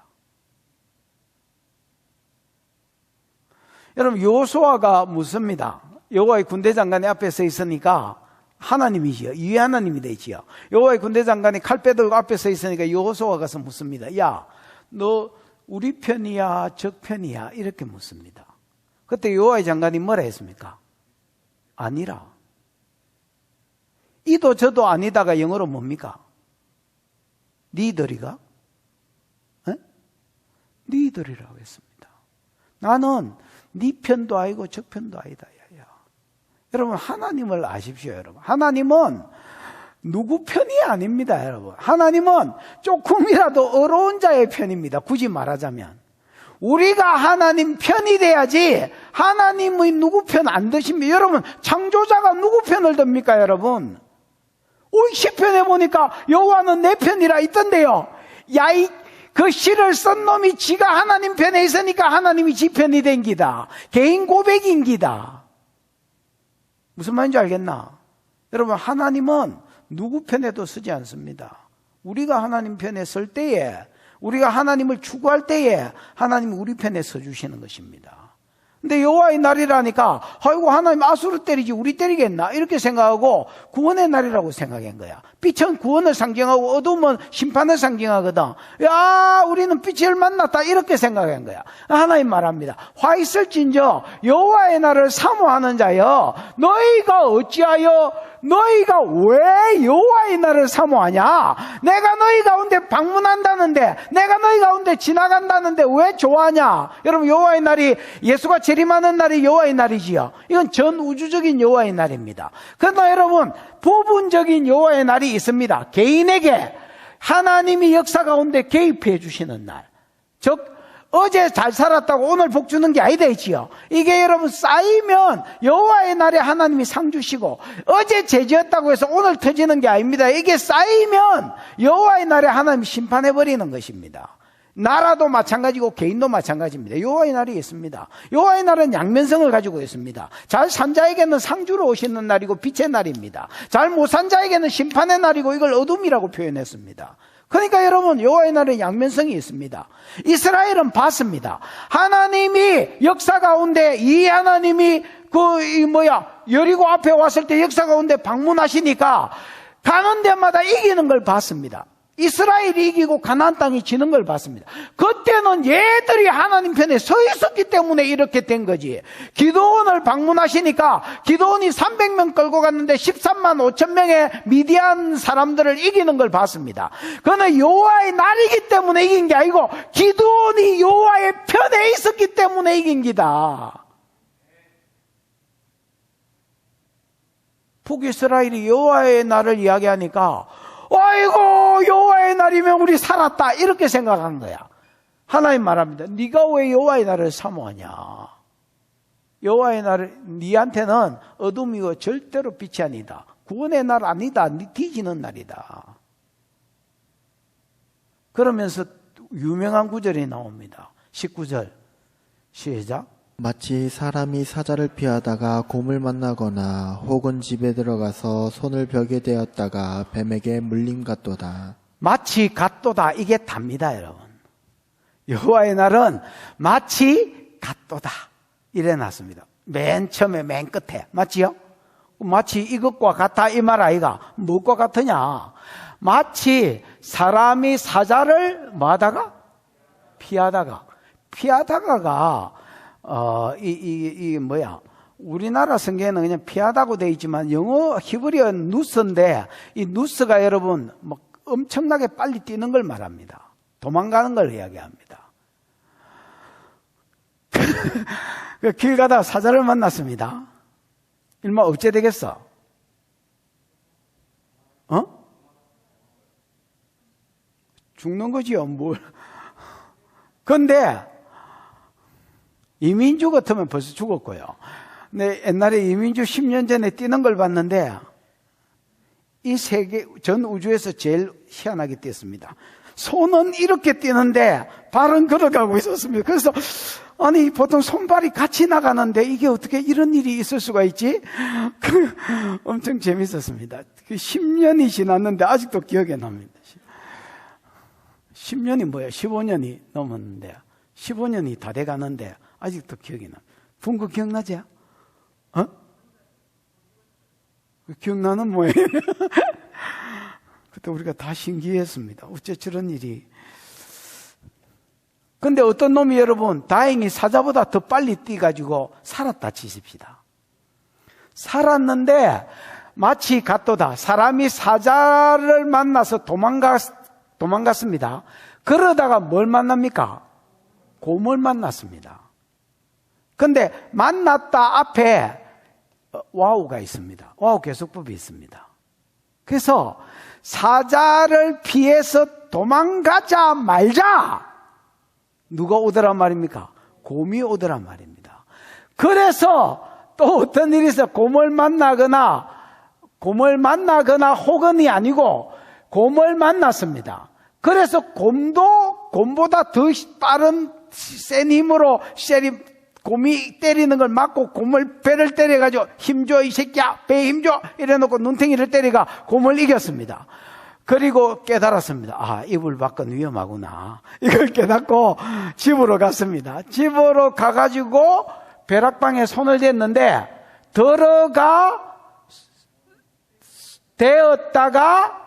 여러분, 여호수아가 묻습니다. 여호와의 군대 장관이 앞에 서 있으니까 하나님이지요. 위에 하나님이 되지요. 여호와의 군대 장관이 칼 빼들고 앞에 서 있으니까 여호수아가 가서 묻습니다. 야, 너 우리 편이야 적 편이야? 이렇게 묻습니다. 그때 여호와의 장관이 뭐라 했습니까? 아니라. 이도 저도 아니다가 영어로 뭡니까? 니들이가? 니들이라고 했습니다. 나는 니 편도 아니고 적 편도 아니다. 야. 여러분, 하나님을 아십시오. 여러분, 하나님은 누구 편이 아닙니다. 여러분, 하나님은 조금이라도 어려운 자의 편입니다. 굳이 말하자면 우리가 하나님 편이 돼야지 하나님의 누구 편 안 드십니다. 여러분, 창조자가 누구 편을 듭니까? 여러분, 10편에 보니까 여호와는 내 편이라 있던데요. 그 시를 쓴 놈이 지가 하나님 편에 있으니까 하나님이 지 편이 된 기다. 개인 고백인 기다. 무슨 말인지 알겠나? 여러분, 하나님은 누구 편에도 서지 않습니다. 우리가 하나님 편에 설 때에, 우리가 하나님을 추구할 때에 하나님이 우리 편에 서주시는 것입니다. 근데 여호와의 날이라니까 아이고 하나님 아수르 때리지 우리 때리겠나 이렇게 생각하고 구원의 날이라고 생각한 거야. 빛은 구원을 상징하고 어둠은 심판을 상징하거든. 야, 우리는 빛을 만났다 이렇게 생각한 거야. 하나님 말합니다. 화 있을진저 여호와의 날을 사모하는 자여, 너희가 어찌하여, 너희가 왜 여호와의 날을 사모하냐? 내가 너희 가운데 방문한다는데, 내가 너희 가운데 지나간다는데 왜 좋아하냐? 여러분, 여호와의 날이, 예수가 재림하는 날이 여호와의 날이지요. 이건 전 우주적인 여호와의 날입니다. 그러나 여러분, 부분적인 여호와의 날이 있습니다. 개인에게 하나님이 역사 가운데 개입해 주시는 날. 즉 어제 잘 살았다고 오늘 복 주는 게 아니다 있지요. 이게 여러분 쌓이면 여호와의 날에 하나님이 상 주시고, 어제 죄지었다고 해서 오늘 터지는 게 아닙니다. 이게 쌓이면 여호와의 날에 하나님이 심판해 버리는 것입니다. 나라도 마찬가지고 개인도 마찬가지입니다. 여호와의 날이 있습니다. 여호와의 날은 양면성을 가지고 있습니다. 잘 산 자에게는 상 주러 오시는 날이고 빛의 날입니다. 잘 못 산 자에게는 심판의 날이고, 이걸 어둠이라고 표현했습니다. 그러니까 여러분, 여호와의 날은 양면성이 있습니다. 이스라엘은 봤습니다. 하나님이 역사 가운데, 이 하나님이 여리고 앞에 왔을 때 역사 가운데 방문하시니까 가는 데마다 이기는 걸 봤습니다. 이스라엘이 이기고 가나안 땅이 지는 걸 봤습니다. 그때는 얘들이 하나님 편에 서 있었기 때문에 이렇게 된 거지. 기드온을 방문하시니까 기드온이 300명 끌고 갔는데 13만 5천 명의 미디안 사람들을 이기는 걸 봤습니다. 그는 여호와의 날이기 때문에 이긴 게 아니고 기드온이 여호와의 편에 있었기 때문에 이긴 기다. 북이스라엘이 여호와의 날을 이야기하니까 아이고 여호와의 날이면 우리 살았다 이렇게 생각한 거야. 하나님 말합니다. 네가 왜 여호와의 날을 사모하냐. 여호와의 날을 네한테는 어둠이고 절대로 빛이 아니다. 구원의 날 아니다. 네 뒤지는 날이다. 그러면서 유명한 구절이 나옵니다. 19절 시작. 마치 사람이 사자를 피하다가 곰을 만나거나 혹은 집에 들어가서 손을 벽에 대었다가 뱀에게 물림 같도다. 마치 같도다. 이게 답니다, 여러분. 여호와의 날은 마치 같도다. 이래 놨습니다. 맨 처음에 맨 끝에. 맞지요? 마치 이것과 같아 이 말 아이가. 무엇과 같으냐? 마치 사람이 사자를 뭐하다가? 피하다가가 우리나라 성경에는 그냥 피하다고 되어 있지만 영어 히브리어 누스인데 이 누스가 여러분 막 엄청나게 빨리 뛰는 걸 말합니다. 도망가는 걸 이야기합니다. 길 가다가 사자를 만났습니다. 일마 어째 되겠어? 죽는 거지요, 뭘. 근데 이민주 같으면 벌써 죽었고요. 근데 옛날에 이민주 10년 전에 뛰는 걸 봤는데 이 세계 전 우주에서 제일 희한하게 뛰었습니다. 손은 이렇게 뛰는데 발은 걸어가고 있었습니다. 그래서 아니 보통 손발이 같이 나가는데 이게 어떻게 이런 일이 있을 수가 있지? 엄청 재밌었습니다. 10년이 지났는데 아직도 기억에 납니다. 10년이 뭐야? 15년이 넘었는데 15년이 다 돼가는데 아직도 기억이 나. 본 거 기억나지? 기억나는 뭐예요? 그때 우리가 다 신기했습니다. 어째 저런 일이. 근데 어떤 놈이 여러분 다행히 사자보다 더 빨리 뛰가지고 살았다 치십시다. 살았는데 마치 같도다. 사람이 사자를 만나서 도망갔습니다. 그러다가 뭘 만납니까? 곰을 만났습니다. 근데 만났다 앞에 와우가 있습니다. 와우 계속법이 있습니다. 그래서 사자를 피해서 도망가자 말자. 누가 오더란 말입니까? 곰이 오더란 말입니다. 그래서 또 어떤 일이 있어? 곰을 만나거나 혹은이 아니고 곰을 만났습니다. 그래서 곰보다 더 빠른 센 힘으로 곰이 때리는 걸 막고 곰을 배를 때려가지고 힘줘 이 새끼야 배에 힘줘 이래놓고 눈탱이를 때리가 곰을 이겼습니다. 그리고 깨달았습니다. 아, 이불 밖은 위험하구나. 이걸 깨닫고 집으로 갔습니다. 집으로 가가지고 벼락방에 손을 댔는데 들어가 대었다가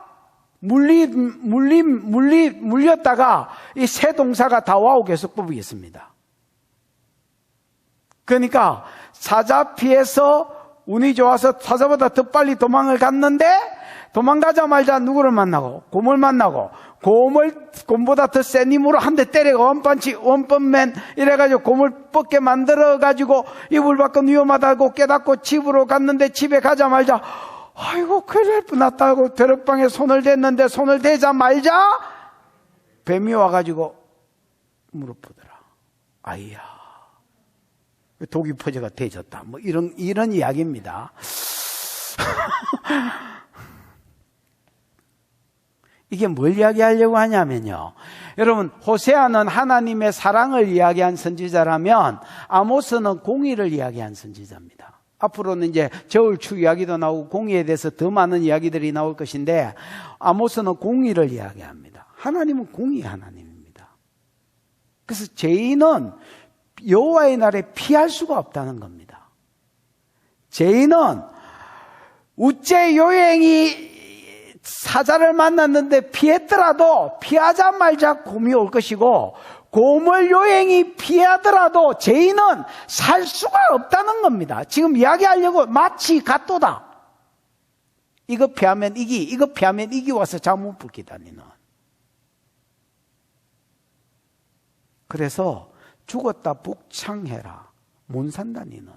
물렸다가 이 세 동사가 다 와우 계속법이 있습니다. 그러니까 사자 피해서 운이 좋아서 사자보다 더 빨리 도망을 갔는데 도망가자마자 누구를 만나고 곰을 만나고 곰보다 더 센 힘으로 한 대 때리고 원펀맨 이래가지고 곰을 뻗게 만들어가지고 이불 밖은 위험하다고 깨닫고 집으로 갔는데 집에 가자마자 아이고 큰일 날 뻔났다고 벼락방에 손을 댔는데 손을 대자마자 뱀이 와가지고 물어보더라. 아이야 독이 퍼져가 대졌다. 뭐 이런 이야기입니다. 이게 뭘 이야기하려고 하냐면요. 여러분 호세아는 하나님의 사랑을 이야기한 선지자라면 아모스는 공의를 이야기한 선지자입니다. 앞으로는 이제 저울추 이야기도 나오고 공의에 대해서 더 많은 이야기들이 나올 것인데 아모스는 공의를 이야기합니다. 하나님은 공의 하나님입니다. 그래서 죄인은 여호와의 날에 피할 수가 없다는 겁니다. 죄인은 우째 요행이 사자를 만났는데 피했더라도 피하자 말자 곰이 올 것이고 곰을 요행이 피하더라도 죄인은 살 수가 없다는 겁니다. 지금 이야기하려고 마치 같도다. 이거 피하면 이거 피하면 이기 와서 잠못 붙기 다니는. 그래서 죽었다 복창해라. 못 산다 니는.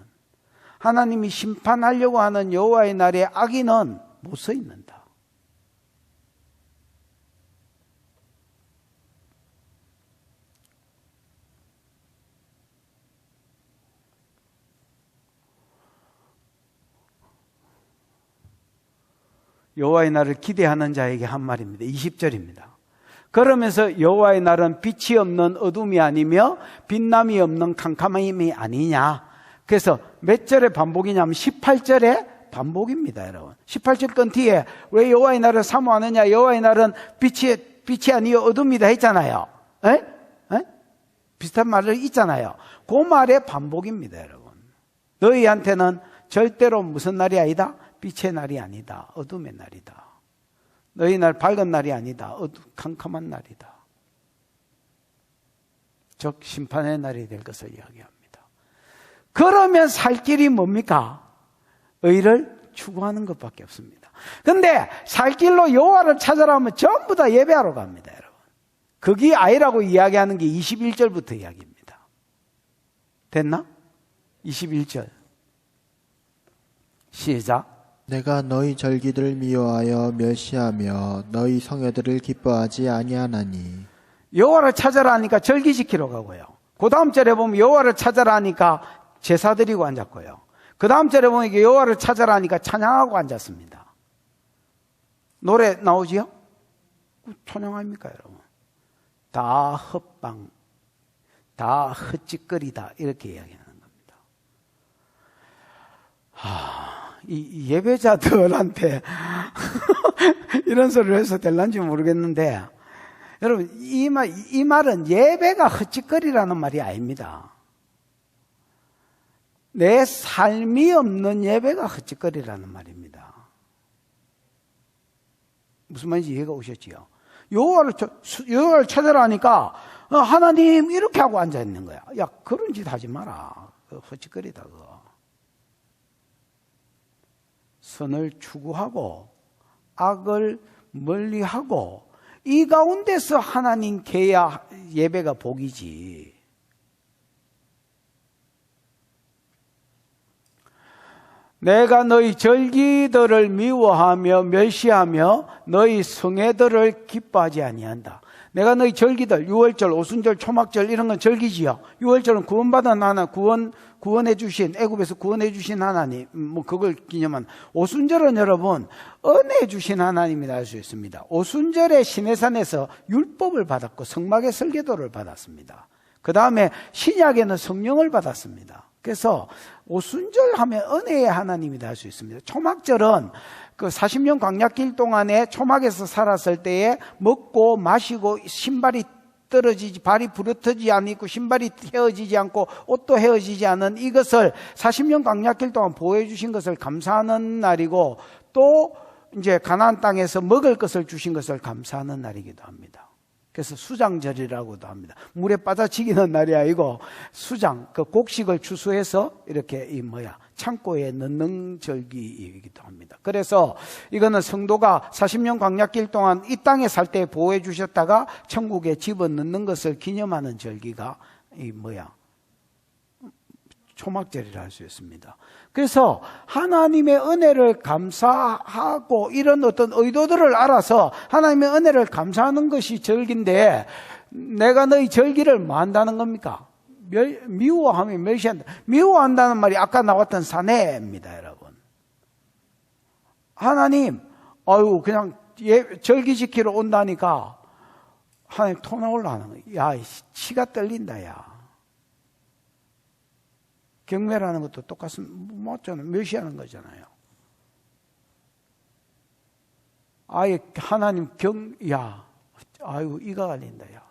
하나님이 심판하려고 하는 여호와의 날에 악인은 못 서 있는다. 여호와의 날을 기대하는 자에게 한 말입니다. 20절입니다. 그러면서 여호와의 날은 빛이 없는 어둠이 아니며 빛남이 없는 캄캄함이 아니냐. 그래서 몇 절의 반복이냐면 18절의 반복입니다, 여러분. 18절 건 뒤에 왜 여호와의 날을 사모하느냐? 여호와의 날은 빛이 아니요 어둠이다 했잖아요. 에? 비슷한 말을 있잖아요. 그 말의 반복입니다, 여러분. 너희한테는 절대로 무슨 날이 아니다? 빛의 날이 아니다. 어둠의 날이다. 너희 날 밝은 날이 아니다. 캄캄한 날이다. 즉 심판의 날이 될 것을 이야기합니다. 그러면 살 길이 뭡니까? 의를 추구하는 것밖에 없습니다. 근데 살 길로 여호와를 찾으라 하면 전부 다 예배하러 갑니다, 여러분. 거기 아이라고 이야기하는 게 21절부터 이야기입니다. 됐나? 21절 시작. 내가 너희 절기들을 미워하여 멸시하며 너희 성회들을 기뻐하지 아니하나니. 여호와를 찾아라 하니까 절기 지키러 가고요. 그 다음 절에 보면 여호와를 찾아라 하니까 제사 드리고 앉았고요. 그 다음 절에 보면 여호와를 찾아라 하니까 찬양하고 앉았습니다. 노래 나오지요? 찬양합니까, 여러분? 다 헛방, 다 헛짓거리다 이렇게 이야기하는 겁니다. 이 예배자들한테 이런 소리를 해서 될란지 모르겠는데, 여러분 이 말은 예배가 헛짓거리라는 말이 아닙니다. 내 삶이 없는 예배가 헛짓거리라는 말입니다. 무슨 말인지 이해가 오셨지요? 여호와를 찾아라 하니까 하나님 이렇게 하고 앉아 있는 거야. 야, 그런 짓 하지 마라. 헛짓거리다 그거. 선을 추구하고 악을 멀리하고 이 가운데서 하나님께 해야 예배가 복이지. 내가 너희 절기들을 미워하며 멸시하며 너희 성회들을 기뻐하지 아니한다. 내가 너희 절기들, 유월절, 오순절, 초막절 이런 건 절기지요. 유월절은 구원받은 하나님, 구원해 주신, 애굽에서 구원해 주신 하나님, 그걸 기념한. 오순절은 여러분 은혜 주신 하나님이라 할 수 있습니다. 오순절에 시내산에서 율법을 받았고 성막의 설계도를 받았습니다. 그 다음에 신약에는 성령을 받았습니다. 그래서 오순절 하면 은혜의 하나님이다 할 수 있습니다. 초막절은 그 40년 광야길 동안에 초막에서 살았을 때에 먹고 마시고 신발이 떨어지지, 발이 부러뜨지 않고 신발이 헤어지지 않고 옷도 헤어지지 않은 이것을 40년 광야길 동안 보호해 주신 것을 감사하는 날이고, 또 이제 가나안 땅에서 먹을 것을 주신 것을 감사하는 날이기도 합니다. 그래서 수장절이라고도 합니다. 물에 빠져지기는 날이 아니고 수장, 그 곡식을 추수해서 이렇게 창고에 넣는 절기이기도 합니다. 그래서 이거는 성도가 40년 광야길 동안 이 땅에 살 때 보호해 주셨다가 천국에 집어넣는 것을 기념하는 절기가 초막절이라 할 수 있습니다. 그래서 하나님의 은혜를 감사하고 이런 어떤 의도들을 알아서 하나님의 은혜를 감사하는 것이 절기인데, 내가 너희 절기를 뭐 한다는 겁니까? 미워하면 멸시한다. 미워한다는 말이 아까 나왔던 사내입니다, 여러분. 하나님, 그냥 절기 지키러 온다니까 하나님 토 나올라 하는 거야. 야, 치가 떨린다, 야. 경매라는 것도 똑같습니다. 맞잖아요. 멸시하는 거잖아요. 아예 하나님 이가 갈린다, 야.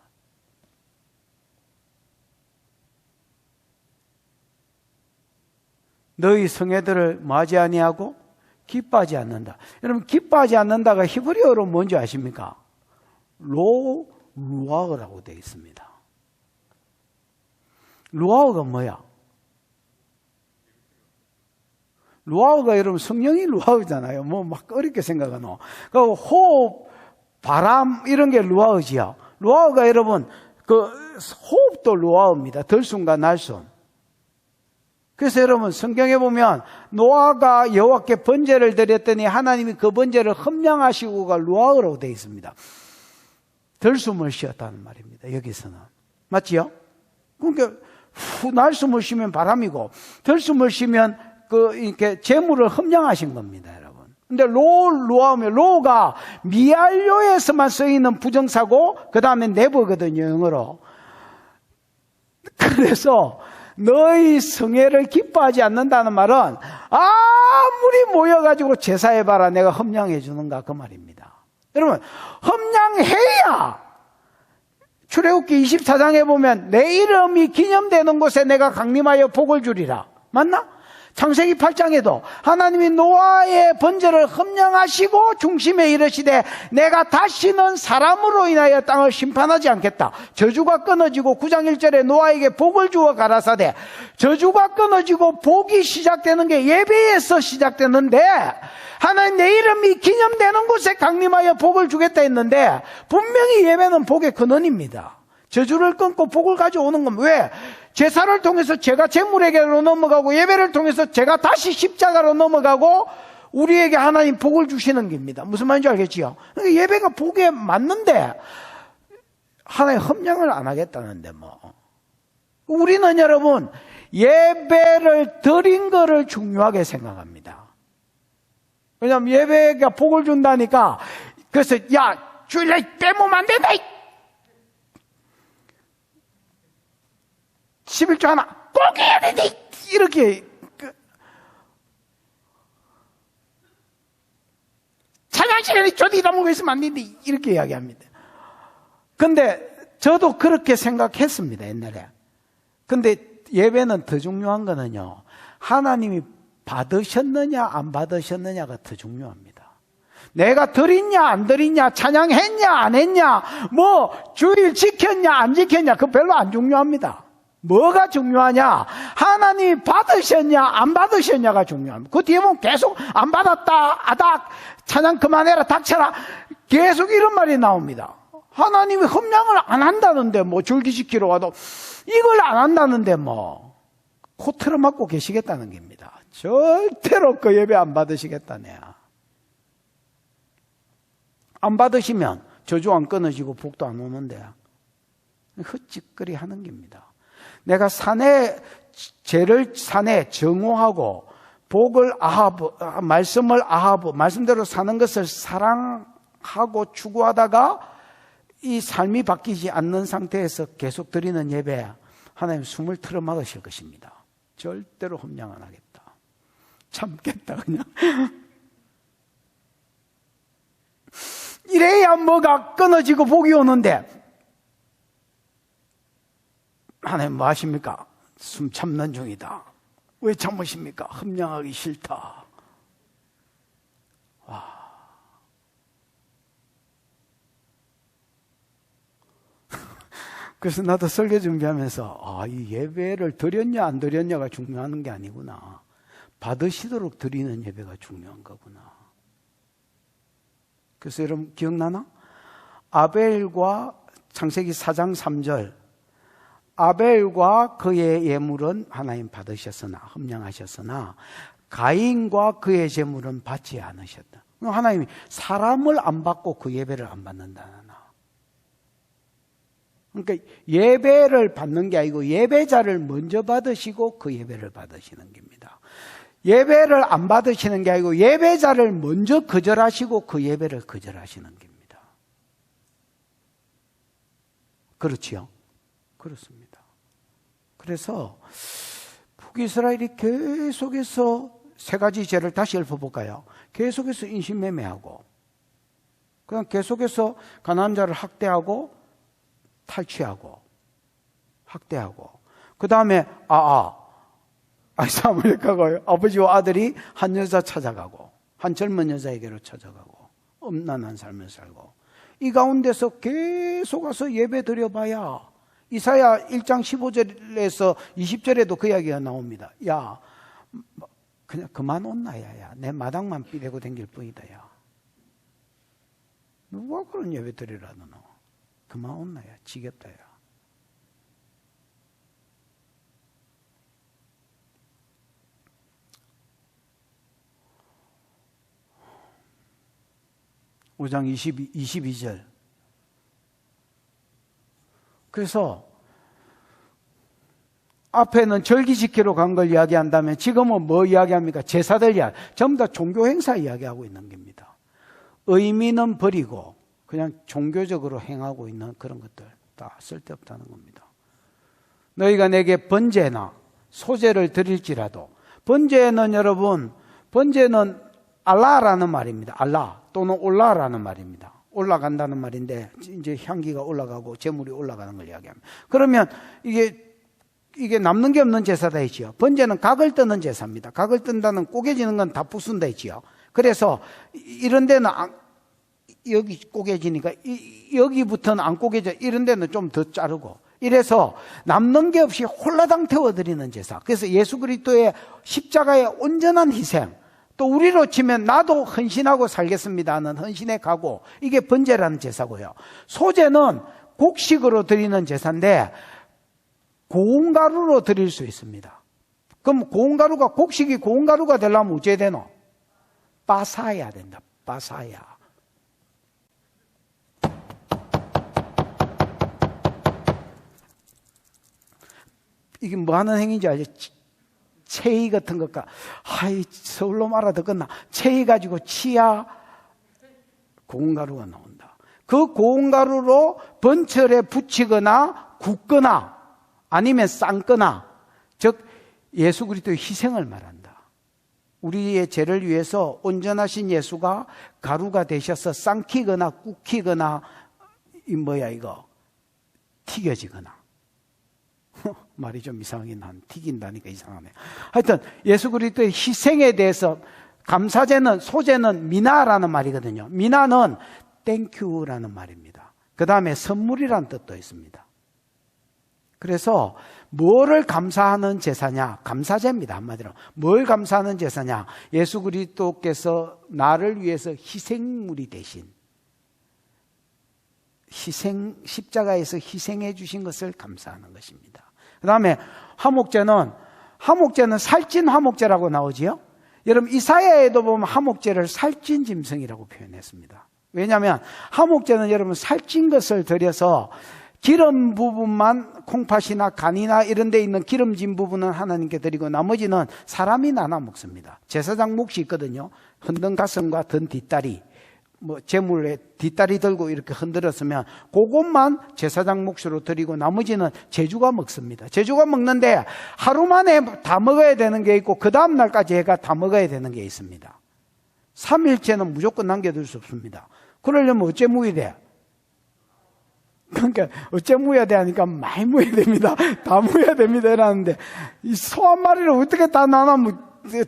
너희 성애들을 맞이 아니하고 기뻐하지 않는다. 여러분, 기뻐하지 않는다가 히브리어로 뭔지 아십니까? 루아흐라고 되어 있습니다. 루아흐가 뭐야? 루아흐가 여러분 성령이 루아흐잖아요. 막 어렵게 생각하노. 그 호흡, 바람 이런 게 루아흐지요. 루아흐가 여러분 그 호흡도 루아흐입니다. 들숨과 날숨. 그래서 여러분 성경에 보면 노아가 여호와께 번제를 드렸더니 하나님이 그 번제를 흠량하시고가 루아흐라고 되어 있습니다. 들숨을 쉬었다는 말입니다. 여기서는 맞지요? 그러니까 날숨을 쉬면 바람이고 들숨을 쉬면 이렇게 재물을 흠량하신 겁니다, 여러분. 근데 로하면 로가 미완료에서만 쓰이는 부정사고 그 다음에 never거든요, 영어로. 그래서 너희 성회를 기뻐하지 않는다는 말은 아무리 모여가지고 제사해봐라 내가 험량해 주는가 그 말입니다. 여러분, 험량해야 출애굽기 24장에 보면 내 이름이 기념되는 곳에 내가 강림하여 복을 주리라. 맞나? 창세기 8장에도 하나님이 노아의 번제를 험량하시고 중심에 이르시되 내가 다시는 사람으로 인하여 땅을 심판하지 않겠다. 저주가 끊어지고 9장 1절에 노아에게 복을 주어 가라사대, 저주가 끊어지고 복이 시작되는 게 예배에서 시작되는데 하나님 내 이름이 기념되는 곳에 강림하여 복을 주겠다 했는데 분명히 예배는 복의 근원입니다. 저주를 끊고 복을 가져오는 건 왜? 제사를 통해서 제가 제물에게로 넘어가고 예배를 통해서 제가 다시 십자가로 넘어가고 우리에게 하나님 복을 주시는 겁니다. 무슨 말인지 알겠지요? 그러니까 예배가 복에 맞는데 하나님 험량을 안 하겠다는데 뭐. 우리는 여러분 예배를 드린 거를 중요하게 생각합니다. 왜냐하면 예배가 복을 준다니까. 그래서 야 주일날 빼면 안 된다. 11조 하나 꼭 해야 된다. 이렇게 찬양 시간에 저도 이러고 있으면 안 된다. 이렇게 이야기합니다. 근데 저도 그렇게 생각했습니다, 옛날에. 근데 예배는 더 중요한 거는요, 하나님이 받으셨느냐 안 받으셨느냐가 더 중요합니다. 내가 드렸냐 안 드렸냐, 찬양했냐 안 했냐, 뭐 주일 지켰냐 안 지켰냐, 그거 별로 안 중요합니다. 뭐가 중요하냐? 하나님이 받으셨냐 안 받으셨냐가 중요합니다. 그 뒤에 보면 계속 안 받았다, 아닥, 찬양 그만해라, 닥쳐라, 계속 이런 말이 나옵니다. 하나님이 험량을 안 한다는데 뭐 줄기시키러 와도 이걸 안 한다는데 뭐 코 틀어막고 계시겠다는 겁니다. 절대로 그 예배 안 받으시겠다네. 안 받으시면 저주 안 끊어지고 복도 안 오는데 헛짓거리 하는 겁니다. 내가 죄를 산에 정오하고 복을 말씀을 말씀대로 사는 것을 사랑하고 추구하다가 이 삶이 바뀌지 않는 상태에서 계속 드리는 예배, 하나님 숨을 틀어 막으실 것입니다. 절대로 험량 안 하겠다. 참겠다 그냥. 이래야 뭐가 끊어지고 복이 오는데 하나님 뭐 하십니까? 숨 참는 중이다. 왜 참으십니까? 험량하기 싫다. 와. 그래서 나도 설교 준비하면서 이 예배를 드렸냐 안 드렸냐가 중요한 게 아니구나. 받으시도록 드리는 예배가 중요한 거구나. 그래서 여러분 기억나나? 아벨과 창세기 4장 3절, 아벨과 그의 예물은 하나님 받으셨으나, 험량하셨으나 가인과 그의 제물은 받지 않으셨다. 하나님이 사람을 안 받고 그 예배를 안 받는다나. 그러니까 예배를 받는 게 아니고 예배자를 먼저 받으시고 그 예배를 받으시는 겁니다. 예배를 안 받으시는 게 아니고 예배자를 먼저 거절하시고 그 예배를 거절하시는 겁니다. 그렇지요? 그렇습니다. 그래서 북이스라엘이 계속해서 세 가지 죄를 다시 읊어볼까요? 계속해서 인신매매하고, 그냥 계속해서 가난한 자를 학대하고 탈취하고 학대하고, 그 다음에 사무엘하고 아버지와 아들이 한 여자 찾아가고 한 젊은 여자에게로 찾아가고 음란한 삶을 살고, 이 가운데서 계속 와서 예배 드려봐야, 이사야 1장 15절에서 20절에도 그 이야기가 나옵니다. 야, 그냥 그만 온나, 야. 내 마당만 삐대고 댕길 뿐이다, 야. 누가 그런 예배 드리라노? 그만 온나, 야. 지겹다, 야. (5장 22절) 그래서 앞에는 절기 지키러 간 걸 이야기한다면 지금은 뭐 이야기합니까? 제사들 이야기. 전부 다 종교 행사 이야기하고 있는 겁니다. 의미는 버리고 그냥 종교적으로 행하고 있는 그런 것들 다 쓸데없다는 겁니다. 너희가 내게 번제나 소제를 드릴지라도, 번제는 여러분, 번제는 알라라는 말입니다. 알라 또는 올라라는 말입니다. 올라간다는 말인데 이제 향기가 올라가고 제물이 올라가는 걸 이야기합니다. 그러면 이게 남는 게 없는 제사다 했지요. 번제는 각을 뜨는 제사입니다. 각을 뜬다는 꼬개지는 건 다 부순다 했지요. 그래서 이런 데는 여기 꼬개지니까 여기부터는 안 꼬개져. 이런 데는 좀 더 자르고. 이래서 남는 게 없이 홀라당 태워드리는 제사. 그래서 예수 그리스도의 십자가의 온전한 희생, 또 우리로 치면 나도 헌신하고 살겠습니다 하는 헌신의 각오, 이게 번제라는 제사고요. 소제는 곡식으로 드리는 제사인데 고운 가루로 드릴 수 있습니다. 그럼 고운 가루가, 곡식이 고운 가루가 되려면 어째 되노? 빠사야 된다. 빠사야. 이게 뭐 하는 행위인지 알죠? 체이 같은 것과, 서울로 말아 듣겠나? 체이 가지고 치야 고운 가루가 나온다. 그 고운 가루로 번철에 붙이거나 굽거나 아니면 삶거나, 즉 예수 그리스도의 희생을 말한다. 우리의 죄를 위해서 온전하신 예수가 가루가 되셔서 삶히거나 굽히거나 튀겨지거나. 말이 좀 이상하긴 한, 튀긴다니까 이상하네. 하여튼 예수 그리스도의 희생에 대해서 감사제는, 소제는 미나라는 말이거든요. 미나는 땡큐라는 말입니다. 그 다음에 선물이라는 뜻도 있습니다. 그래서 뭐를 감사하는 제사냐? 감사제입니다. 한마디로. 뭘 감사하는 제사냐? 예수 그리스도께서 나를 위해서 희생물이 되신, 십자가에서 희생해 주신 것을 감사하는 것입니다. 그 다음에 화목제는 살찐 화목제라고 나오지요. 여러분 이사야에도 보면 화목제를 살찐 짐승이라고 표현했습니다. 왜냐하면 화목제는 여러분 살찐 것을 들여서 기름 부분만, 콩팥이나 간이나 이런 데 있는 기름진 부분은 하나님께 드리고 나머지는 사람이 나눠 먹습니다. 제사장 몫이 있거든요. 흔든 가슴과 든 뒷다리, 제물에 뒷다리 들고 이렇게 흔들었으면 그것만 제사장 몫으로 드리고 나머지는 제주가 먹습니다. 제주가 먹는데 하루 만에 다 먹어야 되는 게 있고 그 다음 날까지 해가 다 먹어야 되는 게 있습니다. 3일째는 무조건 남겨둘 수 없습니다. 그러려면 어째 무어야 돼? 그러니까 어째 무어야 돼 하니까 많이 무어야 됩니다. 다 무어야 됩니다 이러는데 이 소 한 마리를 어떻게 다 나눠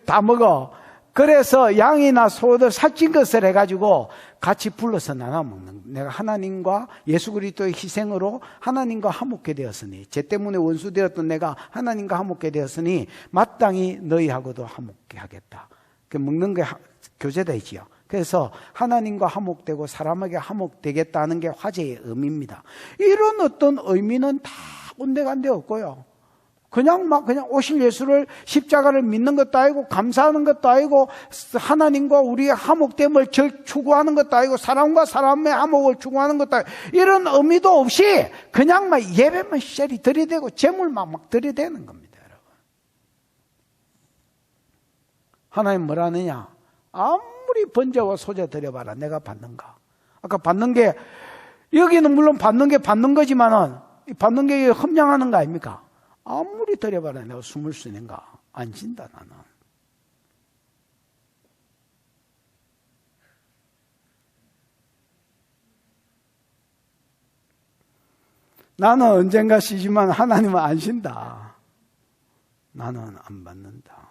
다 먹어? 그래서 양이나 소들 살찐 것을 해가지고 같이 불러서 나눠 먹는, 내가 하나님과 예수 그리스도의 희생으로 하나님과 화목게 되었으니, 죄 때문에 원수 되었던 내가 하나님과 화목게 되었으니 마땅히 너희하고도 화목게 하겠다. 먹는 게 교제다 있지요. 그래서 하나님과 화목되고 사람에게 화목되겠다는 게 화제의 의미입니다. 이런 어떤 의미는 다 온데간데 없고요. 그냥 오실 예수를, 십자가를 믿는 것도 아니고 감사하는 것도 아니고 하나님과 우리의 화목됨을 추구하는 것도 아니고 사람과 사람의 화목을 추구하는 것도 아니고 이런 의미도 없이 그냥 예배만 쉐리 들이대고 재물만 막 들이대는 겁니다, 여러분. 하나님 뭐라느냐? 아무리 번제와 소제 드려봐라, 내가 받는가? 아까 받는 게, 여기는 물론 받는 게 받는 거지만은 받는 게 험량하는 거 아닙니까? 아무리 드려봐라 내가 숨을 수 있는가? 안 진다 나는. 나는 언젠가 쉬지만 하나님은 안 쉰다. 나는 안 받는다.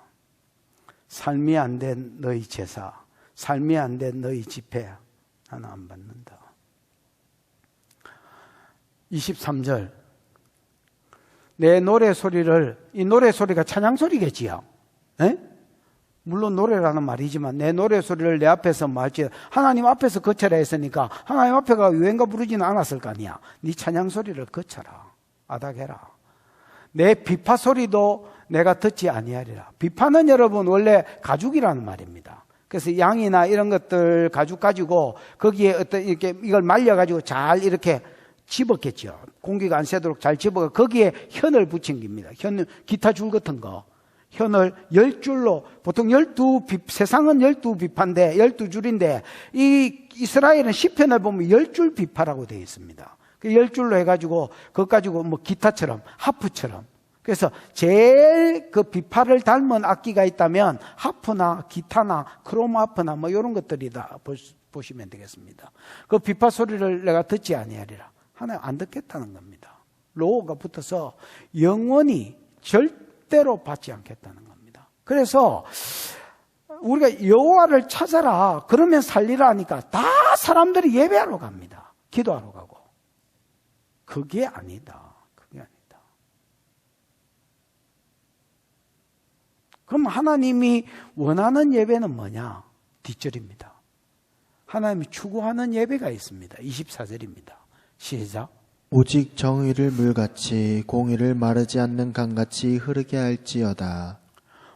삶이 안 된 너희 제사, 삶이 안 된 너희 집회, 나는 안 받는다. 23절. 내 노래 소리를, 이 노래 소리가 찬양 소리겠지요. 에? 물론 노래라는 말이지만 내 노래 소리를 내 앞에서 말지, 하나님 앞에서 거쳐라 했으니까 하나님 앞에가 유행가 부르지는 않았을 거 아니야. 네 찬양 소리를 거쳐라, 아닥해라. 내 비파 소리도 내가 듣지 아니하리라. 비파는 여러분 원래 가죽이라는 말입니다. 그래서 양이나 이런 것들 가죽 가지고 거기에 어떤 이렇게 이걸 말려가지고 잘 이렇게 집었겠죠. 공기가 안 새도록 잘 집어가 거기에 현을 붙인 겁니다. 현, 기타 줄 같은 거. 현을 10줄로, 보통 세상은 12비파인데, 12줄인데, 이 이스라엘은 시편을 보면 10줄 비파라고 되어 있습니다. 그 10줄로 해가지고, 그것 가지고 뭐 기타처럼, 하프처럼. 그래서 제일 그 비파를 닮은 악기가 있다면, 하프나 기타나 크로마프나 뭐 이런 것들이다 보시면 되겠습니다. 그 비파 소리를 내가 듣지 아니하리라. 하나님 안 듣겠다는 겁니다. 로우가 붙어서 영원히 절대로 받지 않겠다는 겁니다. 그래서 우리가 여호와를 찾아라 그러면 살리라 하니까 다 사람들이 예배하러 갑니다. 기도하러 가고. 그게 아니다. 그게 아니다. 그럼 하나님이 원하는 예배는 뭐냐? 뒷절입니다. 하나님이 추구하는 예배가 있습니다. 24절입니다. 시작. 오직 정의를 물같이 공의를 마르지 않는 강같이 흐르게 할지어다.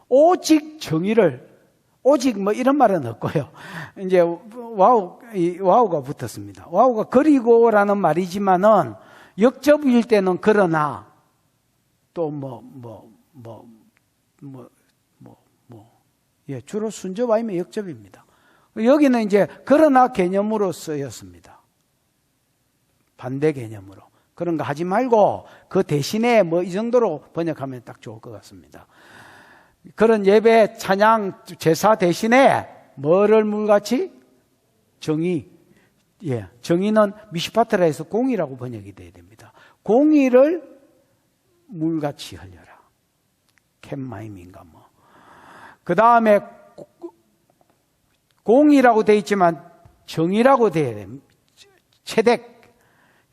오직 정의를, 오직 뭐 이런 말은 없고요. 이제 와우가 붙었습니다. 와우가 그리고라는 말이지만은 역접일 때는 그러나 또 예, 주로 순접아니면 역접입니다. 여기는 이제 그러나 개념으로 쓰였습니다. 반대 개념으로. 그런 거 하지 말고 그 대신에 뭐 이 정도로 번역하면 딱 좋을 것 같습니다. 그런 예배, 찬양, 제사 대신에 뭐를 물같이? 정의. 예, 정의는 미시파트라에서 공의라고 번역이 돼야 됩니다. 공의를 물같이 하려라. 캔마임인가 뭐. 그 다음에 공의라고 되어 있지만 정의라고 되어야 됩니다.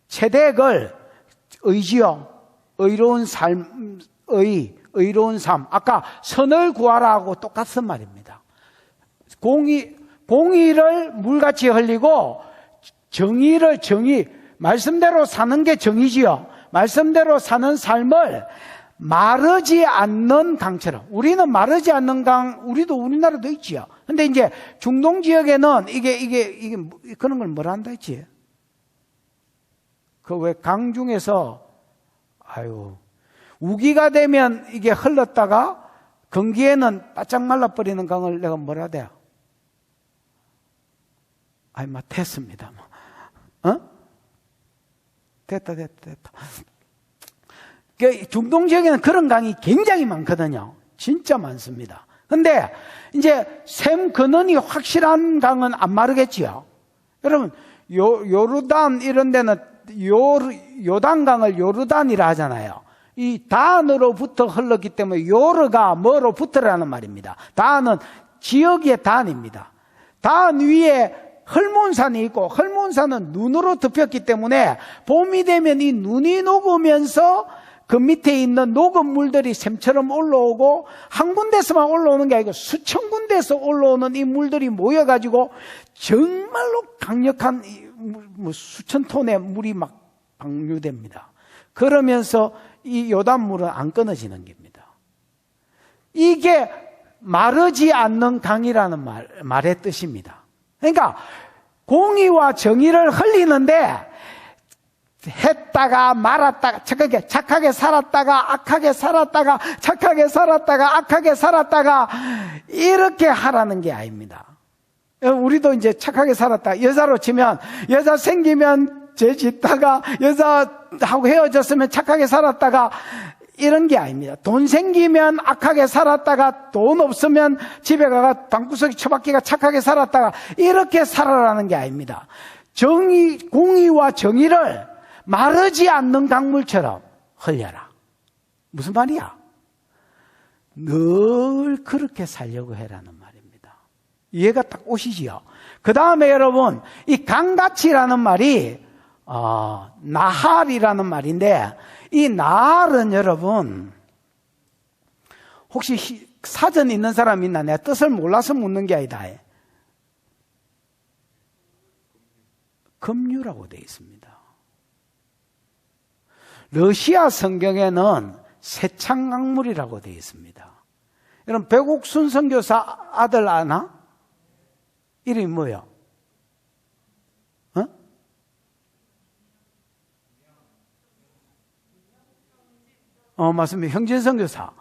채덱을 의지요. 의로운 삶, 의로운 삶. 아까 선을 구하라 하고 똑같은 말입니다. 공의를 물같이 흘리고 정의, 말씀대로 사는 게 정의지요. 말씀대로 사는 삶을 마르지 않는 강처럼. 우리는 마르지 않는 강, 우리나라도 있지요. 근데 이제 중동 지역에는 이게 그런 걸 뭐라 한다 했지? 그 왜 강 중에서, 우기가 되면 이게 흘렀다가 건기에는 바짝 말라버리는 강을 내가 뭐라 해야 돼요? 됐습니다. 됐다. 중동 지역에는 그런 강이 굉장히 많거든요. 진짜 많습니다. 근데 이제 샘 근원이 확실한 강은 안 마르겠지요. 여러분, 요르단 이런 데는 요단강을 요르단이라 하잖아요. 이 단으로부터 흘렀기 때문에 요르가 뭐로부터라는 말입니다. 단은 지역의 단입니다. 단 위에 헐몬산이 있고 헐몬산은 눈으로 덮였기 때문에 봄이 되면 이 눈이 녹으면서 그 밑에 있는 녹은 물들이 샘처럼 올라오고 한 군데서만 올라오는 게 아니고 수천 군데에서 올라오는 이 물들이 모여가지고 정말로 강력한 수천 톤의 물이 막 방류됩니다. 그러면서 이 요단물은 안 끊어지는 겁니다. 이게 마르지 않는 강이라는 말의 뜻입니다. 그러니까 공의와 정의를 흘리는데 했다가 말았다가 착하게 살았다가 악하게 살았다가 착하게 살았다가 악하게 살았다가 이렇게 하라는 게 아닙니다. 우리도 이제 착하게 살았다. 여자로 치면 여자 생기면 죄 짓다가 여자하고 헤어졌으면 착하게 살았다가 이런 게 아닙니다. 돈 생기면 악하게 살았다가 돈 없으면 집에 가가 방구석에 처박기가 착하게 살았다가 이렇게 살아라는 게 아닙니다. 공의와 정의를 마르지 않는 강물처럼 흘려라. 무슨 말이야? 늘 그렇게 살려고 해라는 말입니다. 이해가 딱 오시지요? 그 다음에 여러분, 이 강같이라는 말이 나할이라는 말인데 이 나할은 여러분 혹시 사전 있는 사람 있나? 내가 뜻을 몰라서 묻는 게 아니다. 급류라고 되어 있습니다. 러시아 성경에는 세창강물이라고 되어 있습니다. 여러분 백옥순 선교사 아들 아나? 이름이 뭐예요? 맞습니다. 형진선교사.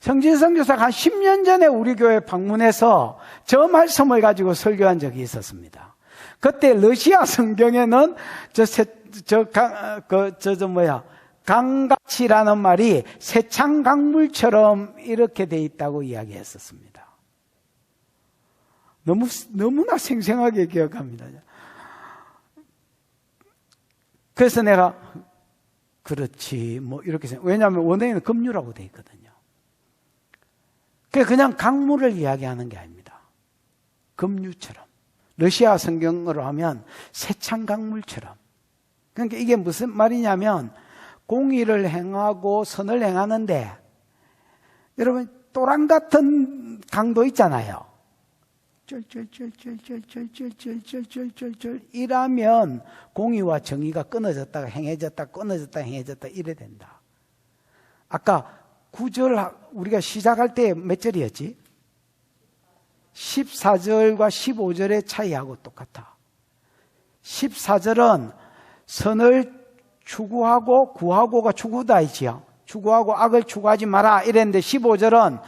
형진선교사가 한 10년 전에 우리 교회 방문해서 저 말씀을 가지고 설교한 적이 있었습니다. 그때 러시아 성경에는 강같이라는 말이 세창 강물처럼 이렇게 돼 있다고 이야기했었습니다. 너무나 생생하게 기억합니다. 그래서 내가 그렇지 이렇게 생각. 왜냐하면 원어에는 급류라고 돼 있거든요. 그냥 강물을 이야기하는 게 아닙니다. 급류처럼. 러시아 성경으로 하면 세창 강물처럼. 그러니까 이게 무슨 말이냐면 공의를 행하고 선을 행하는데 여러분 또랑 같은 강도 있잖아요. 쩔쩔쩔쩔쩔쩔쩔쩔쩔쩔쩔 이라면 공의와 정의가 끊어졌다가 행해졌다 끊어졌다 행해졌다 이래 된다. 아까 9절 우리가 시작할 때 몇 절이었지? 14절과 15절의 차이하고 똑같아. 14절은 선을 추구하고 구하고가 추구다 있지요. 추구하고 악을 추구하지 마라 이랬는데 15절은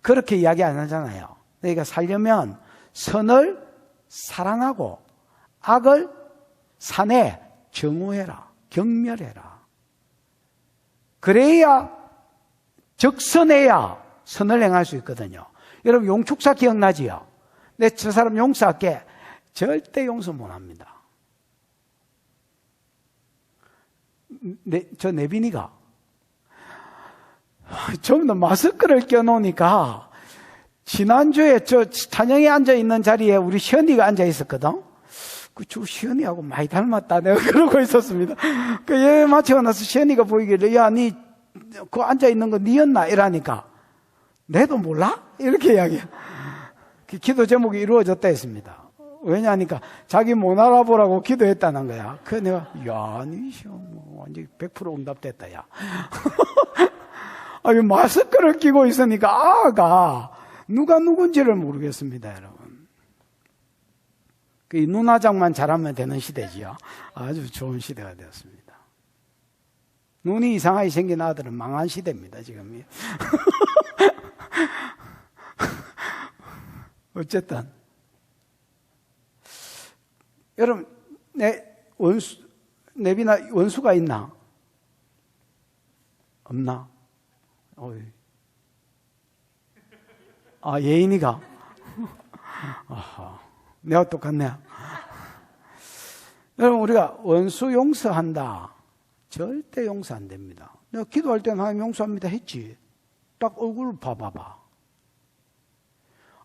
그렇게 이야기 안 하잖아요. 그러니까 살려면 선을 사랑하고 악을 산에 정오해라. 경멸해라. 그래야 적선해야 선을 행할 수 있거든요. 여러분 용축사 기억나지요? 내 저 사람 용서할게. 절대 용서 못합니다. 저 내빈이가 좀 더 마스크를 껴놓으니까 지난주에 저 찬영이 앉아있는 자리에 우리 시연이가 앉아있었거든. 저 시연이하고 많이 닮았다 내가 그러고 있었습니다. 얘 마치고 나서 시연이가 보이길래 야 니 그 앉아있는 거 니였나 이러니까 내도 몰라? 이렇게 이야기해. 기도 제목이 이루어졌다 했습니다. 왜냐하니까 자기 못 알아보라고 기도했다는 거야. 그래서 내가 야 니 완전히 100% 응답됐다 야. 아니 마스크를 끼고 있으니까 아가 누가 누군지를 모르겠습니다, 여러분. 그 눈화장만 잘하면 되는 시대지요. 아주 좋은 시대가 되었습니다. 눈이 이상하게 생긴 아들은 망한 시대입니다, 지금. 어쨌든 여러분 내비나 원수가 있나? 없나? 예인이가 내가 똑같네. 여러분 우리가 원수 용서한다. 절대 용서 안 됩니다. 내가 기도할 때는 하나님 용서합니다 했지. 딱 얼굴 봐봐봐.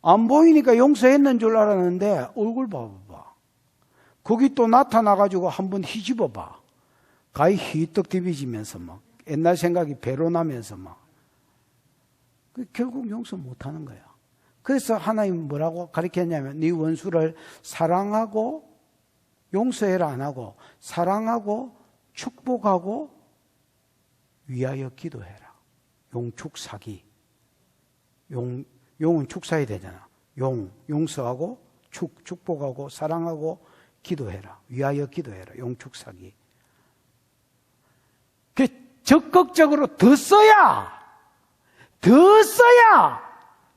안 보이니까 용서했는 줄 알았는데 얼굴 봐봐봐. 거기 또 나타나가지고 한번 휘집어봐. 가히 휘떡 뒤비지면서 막 옛날 생각이 배로 나면서 막 결국 용서 못하는 거야. 그래서 하나님 뭐라고 가르쳤냐면 네 원수를 사랑하고 용서해라 안 하고 사랑하고 축복하고 위하여 기도해라. 용축사기. 용은 축사해야 되잖아. 용서하고 축복하고 사랑하고 기도해라. 위하여 기도해라. 용축사기. 그 적극적으로 더 써야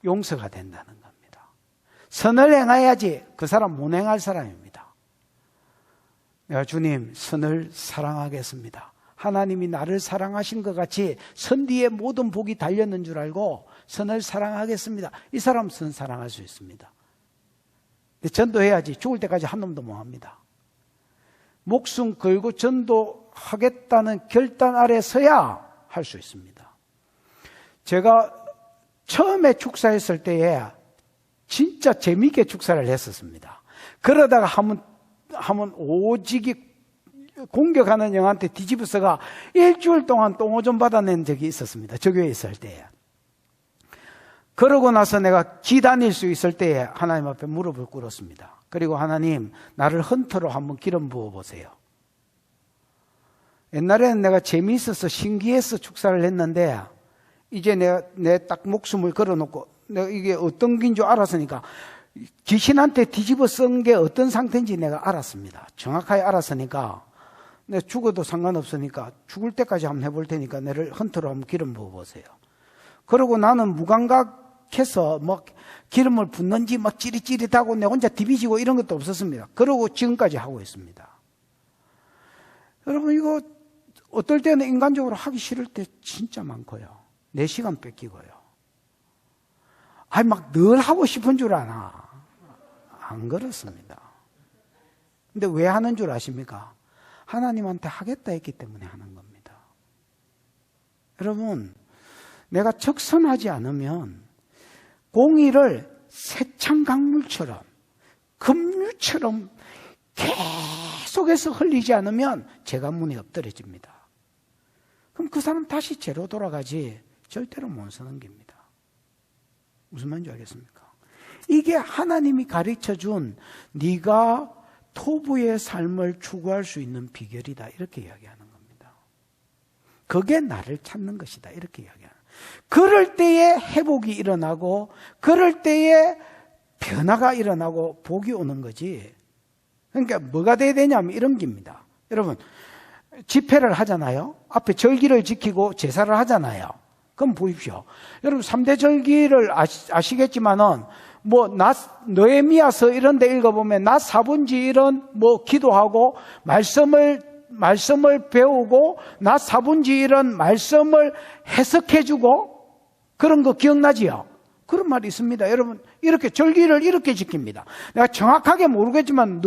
용서가 된다는 겁니다. 선을 행해야지 그 사람 못 행할 사람입니다. 내가 주님 선을 사랑하겠습니다. 하나님이 나를 사랑하신 것 같이 선 뒤에 모든 복이 달렸는 줄 알고 선을 사랑하겠습니다. 이 사람 선 사랑할 수 있습니다. 근데 전도해야지 죽을 때까지 한 놈도 못 합니다. 목숨 걸고 전도하겠다는 결단 아래 서야 할 수 있습니다. 제가 처음에 축사했을 때에 진짜 재미있게 축사를 했었습니다. 그러다가 하면 오직이 공격하는 영한테 뒤집어서가 일주일 동안 똥오줌 받아낸 적이 있었습니다. 저 교회에 있을 때에. 그러고 나서 내가 기다닐 수 있을 때에 하나님 앞에 무릎을 꿇었습니다. 그리고 하나님 나를 헌터로 한번 기름 부어보세요. 옛날에는 내가 재미있어서 신기해서 축사를 했는데 이제 내 딱 목숨을 걸어놓고 내가 이게 어떤 긴 줄 알았으니까 귀신한테 뒤집어 쓴 게 어떤 상태인지 내가 알았습니다. 정확하게 알았으니까 내가 죽어도 상관없으니까 죽을 때까지 한번 해볼 테니까 내를 헌터로 한번 기름 부어보세요. 그러고 나는 무감각해서 뭐 기름을 붓는지 막 찌릿찌릿하고 내 혼자 디비지고 이런 것도 없었습니다. 그러고 지금까지 하고 있습니다. 여러분, 이거 어떨 때는 인간적으로 하기 싫을 때 진짜 많고요. 내 시간 뺏기고요. 아니, 막 늘 하고 싶은 줄 아나. 안 그렇습니다. 근데 왜 하는 줄 아십니까? 하나님한테 하겠다 했기 때문에 하는 겁니다. 여러분, 내가 적선하지 않으면 공의를 새창강물처럼, 급류처럼 계속해서 흘리지 않으면 제가 문에 엎드려집니다. 그럼 그 사람 다시 죄로 돌아가지 절대로 못 서는 겁니다. 무슨 말인지 알겠습니까? 이게 하나님이 가르쳐준 네가 토부의 삶을 추구할 수 있는 비결이다, 이렇게 이야기하는 겁니다. 그게 나를 찾는 것이다, 이렇게 이야기하는. 그럴 때에 회복이 일어나고 그럴 때에 변화가 일어나고 복이 오는 거지. 그러니까 뭐가 돼야 되냐면 이런 겁니다. 여러분, 집회를 하잖아요. 앞에 절기를 지키고 제사를 하잖아요. 그럼 보십시오. 여러분, 3대 절기를 아시겠지만은 뭐 느헤미야서 이런 데 읽어보면 낮 4분지일은 뭐 기도하고 말씀을 배우고 낮 4분지일은 말씀을 해석해주고 그런 거 기억나지요? 그런 말이 있습니다. 여러분, 이렇게 절기를 이렇게 지킵니다. 내가 정확하게 모르겠지만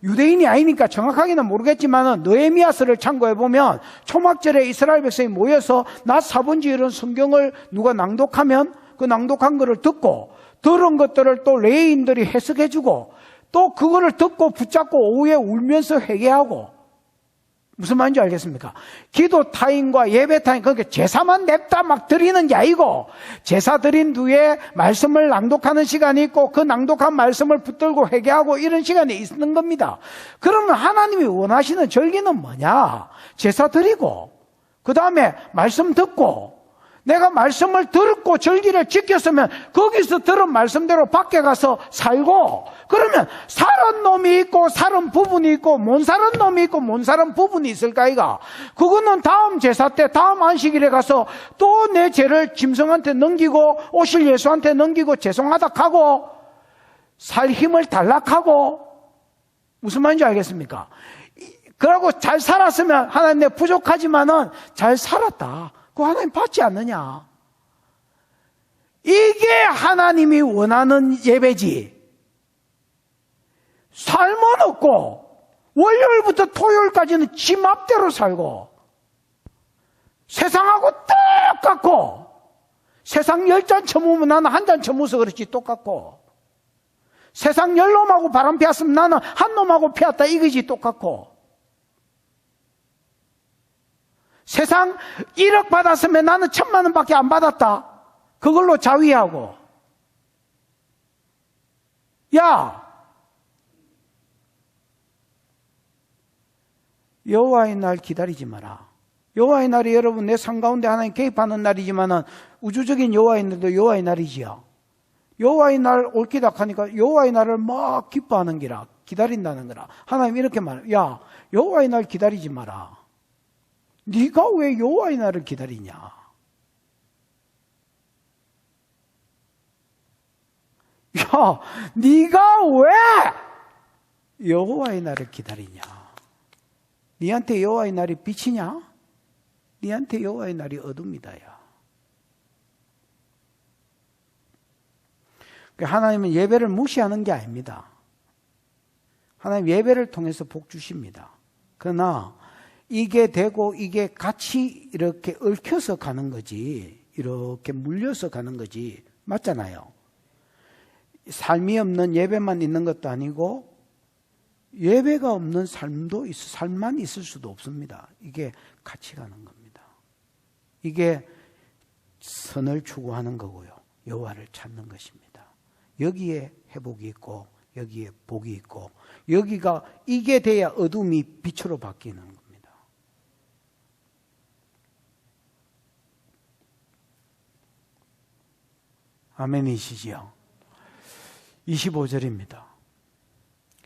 유대인이 아니니까 정확하게는 모르겠지만 느헤미야서를 참고해보면 초막절에 이스라엘 백성이 모여서 낮 4분지일은 성경을 누가 낭독하면 그 낭독한 거를 듣고 들은 것들을 또 레위인들이 해석해주고 또 그거를 듣고 붙잡고 오후에 울면서 회개하고. 무슨 말인지 알겠습니까? 기도 타임과 예배 타임, 그러니까 제사만 냅다 막 드리는 게 아니고 제사 드린 뒤에 말씀을 낭독하는 시간이 있고 그 낭독한 말씀을 붙들고 회개하고 이런 시간이 있는 겁니다. 그러면 하나님이 원하시는 절기는 뭐냐? 제사 드리고 그 다음에 말씀 듣고 내가 말씀을 듣고 절기를 지켰으면 거기서 들은 말씀대로 밖에 가서 살고, 그러면 살은 놈이 있고 살은 부분이 있고 못 살은 놈이 있고 못 살은 부분이 있을까 이가? 그거는 다음 제사 때 다음 안식일에 가서 또 내 죄를 짐승한테 넘기고 오실 예수한테 넘기고 죄송하다 하고 살 힘을 달락하고. 무슨 말인지 알겠습니까? 그러고 잘 살았으면 하나님 내 부족하지만은 잘 살았다, 그거 하나님 받지 않느냐? 이게 하나님이 원하는 예배지. 삶은 없고 월요일부터 토요일까지는 지 맘대로 살고 세상하고 똑같고 세상 10잔 처먹으면 나는 한 잔 처먹어서 그렇지 똑같고 세상 10놈하고 바람 피웠으면 나는 한 놈하고 피웠다 이거지 똑같고 세상 1억 받았으면 나는 1,000만 원밖에 안 받았다, 그걸로 자위하고. 야, 여호와의 날 기다리지 마라. 여호와의 날이 여러분 내 삶 가운데 하나님 개입하는 날이지만은 우주적인 여호와의 날도 여호와의 날이지요. 여호와의 날 올기다 하니까 여호와의 날을 막 기뻐하는 기라, 기다린다는 거라. 하나님 이렇게 말해요. 야, 여호와의 날 기다리지 마라. 네가 왜 여호와의 날을 기다리냐? 야, 네가 왜 여호와의 날을 기다리냐? 네한테 여호와의 날이 빛이냐? 네한테 여호와의 날이 어둠이다. 야. 하나님은 예배를 무시하는 게 아닙니다. 하나님 예배를 통해서 복 주십니다. 그러나 이게 되고 이게 같이 이렇게 얽혀서 가는 거지, 이렇게 물려서 가는 거지. 맞잖아요. 삶이 없는 예배만 있는 것도 아니고 예배가 없는 삶만 있을 수도 없습니다. 이게 같이 가는 겁니다. 이게 선을 추구하는 거고요, 여호와를 찾는 것입니다. 여기에 회복이 있고 여기에 복이 있고 여기가 이게 돼야 어둠이 빛으로 바뀌는 겁니다. 아멘이시지요? 25절입니다.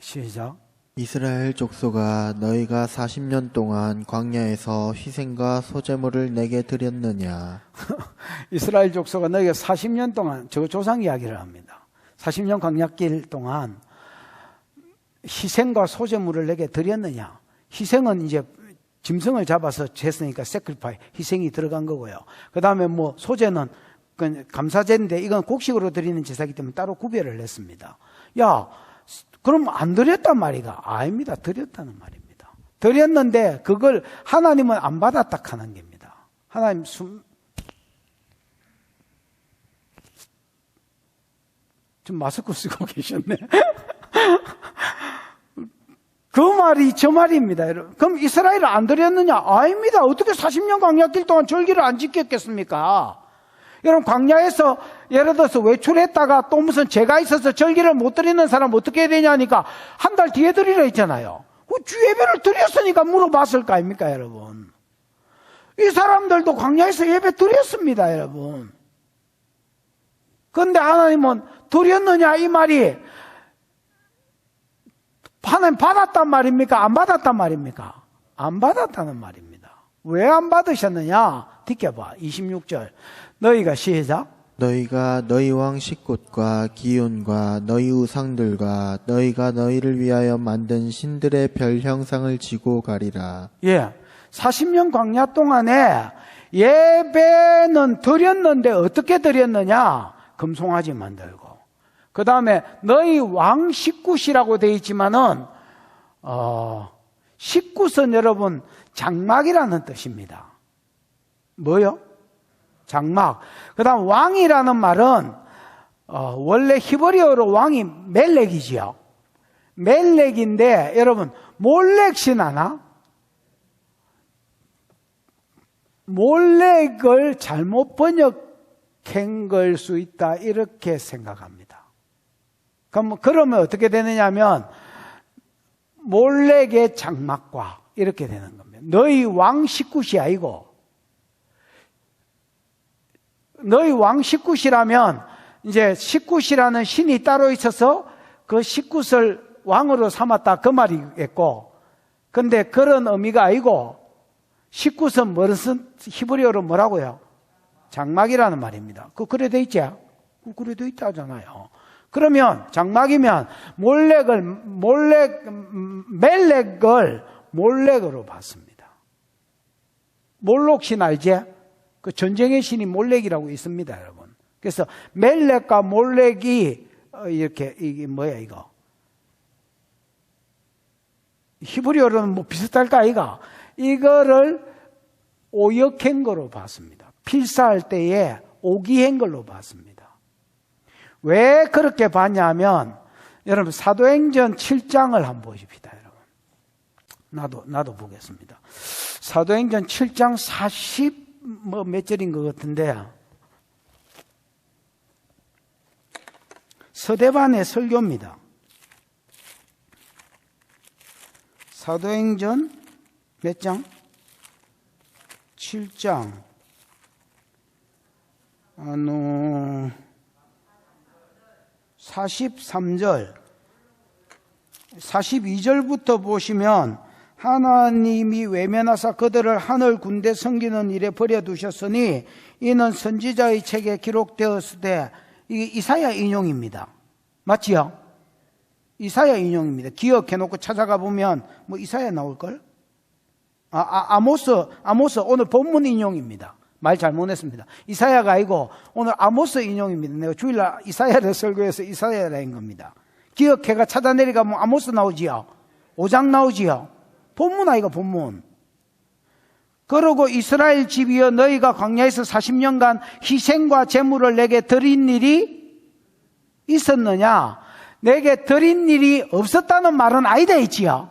시작. 이스라엘 족속아 너희가 40년 동안 광야에서 희생과 소제물을 내게 드렸느냐. 이스라엘 족속은 너희가 40년 동안, 저 조상 이야기를 합니다. 40년 광야길 동안 희생과 소제물을 내게 드렸느냐. 희생은 이제 짐승을 잡아서 쟀으니까 세크리파이, 희생이 들어간 거고요. 그 다음에 뭐 소제는 감사제인데 이건 곡식으로 드리는 제사이기 때문에 따로 구별을 했습니다. 야, 그럼 안 드렸단 말이가? 아닙니다. 드렸다는 말입니다. 드렸는데 그걸 하나님은 안 받았다 하는 겁니다. 하나님 좀 마스크 쓰고 계셨네. 그 말이 저 말입니다. 여러분. 그럼 이스라엘을 안 드렸느냐? 아닙니다. 어떻게 40년 광야길 동안 절기를 안 지켰겠습니까? 여러분, 광야에서 예를 들어서 외출했다가 또 무슨 죄가 있어서 절기를 못 드리는 사람 어떻게 해야 되냐니까 한 달 뒤에 드리라 했잖아요. 주 예배를 드렸으니까 물어봤을 거 아닙니까, 여러분? 이 사람들도 광야에서 예배 드렸습니다, 여러분. 그런데 하나님은 드렸느냐 이 말이 하나님 받았단 말입니까? 안 받았단 말입니까? 안 받았다는 말입니다. 왜 안 받으셨느냐? 뒷겨봐. 26절. 너희가 시작. 너희가 너희 왕 식굿과 기운과 너희 우상들과 너희가 너희를 위하여 만든 신들의 별 형상을 지고 가리라. 예. 40년 광야 동안에 예배는 드렸는데 어떻게 드렸느냐? 금송아지 만들고. 그 다음에 너희 왕 식굿이라고 되어 있지만은 식굿은 여러분 장막이라는 뜻입니다. 뭐요? 장막. 그 다음 왕이라는 말은 원래 히브리어로 왕이 멜렉이지요. 멜렉인데 여러분 몰렉신 아나? 몰렉을 잘못 번역한 걸 수 있다 이렇게 생각합니다. 그러면 어떻게 되느냐 하면 몰렉의 장막과 이렇게 되는 겁니다. 너희 왕 식굿이 아니고 너희 왕 식굿이라면 이제 식굿이라는 신이 따로 있어서 그 식굿을 왕으로 삼았다 그 말이겠고, 근데 그런 의미가 아니고 식굿은 무슨 히브리어로 뭐라고요? 장막이라는 말입니다. 그래 돼 있지? 그래 돼 있다잖아요. 그러면 장막이면 멜렉을 몰렉으로 봤습니다. 몰록신 알지? 그 전쟁의 신이 몰렉이라고 있습니다, 여러분. 그래서 멜렉과 몰렉이 이렇게 이게 뭐야 이거? 히브리어로는 뭐 비슷할까 아이가? 이거를 오역한 거로 봤습니다. 필사할 때에 오기한 걸로 봤습니다. 왜 그렇게 봤냐면 여러분 사도행전 7장을 한번 보십시다, 여러분. 나도 보겠습니다. 사도행전 7장 40 몇 절인 것 같은데 서대반의 설교입니다. 사도행전 몇 장? 7장 43절 42절부터 보시면 하나님이 외면하사 그들을 하늘 군대 섬기는 일에 버려두셨으니 이는 선지자의 책에 기록되었을 때 이게 이사야 인용입니다. 맞지요? 이사야 인용입니다. 기억해놓고 찾아가 보면 뭐 이사야 나올걸? 아모스 오늘 본문 인용입니다. 말 잘못했습니다. 이사야가 아니고 오늘 아모스 인용입니다. 내가 주일날 이사야를 설교해서 이사야라는 겁니다. 기억해가 찾아내리가면 아모스 나오지요. 5장 나오지요. 본문 아이가 본문. 그러고 이스라엘 집이여 너희가 광야에서 40년간 희생과 제물을 내게 드린 일이 있었느냐? 내게 드린 일이 없었다는 말은 아니다 했지요.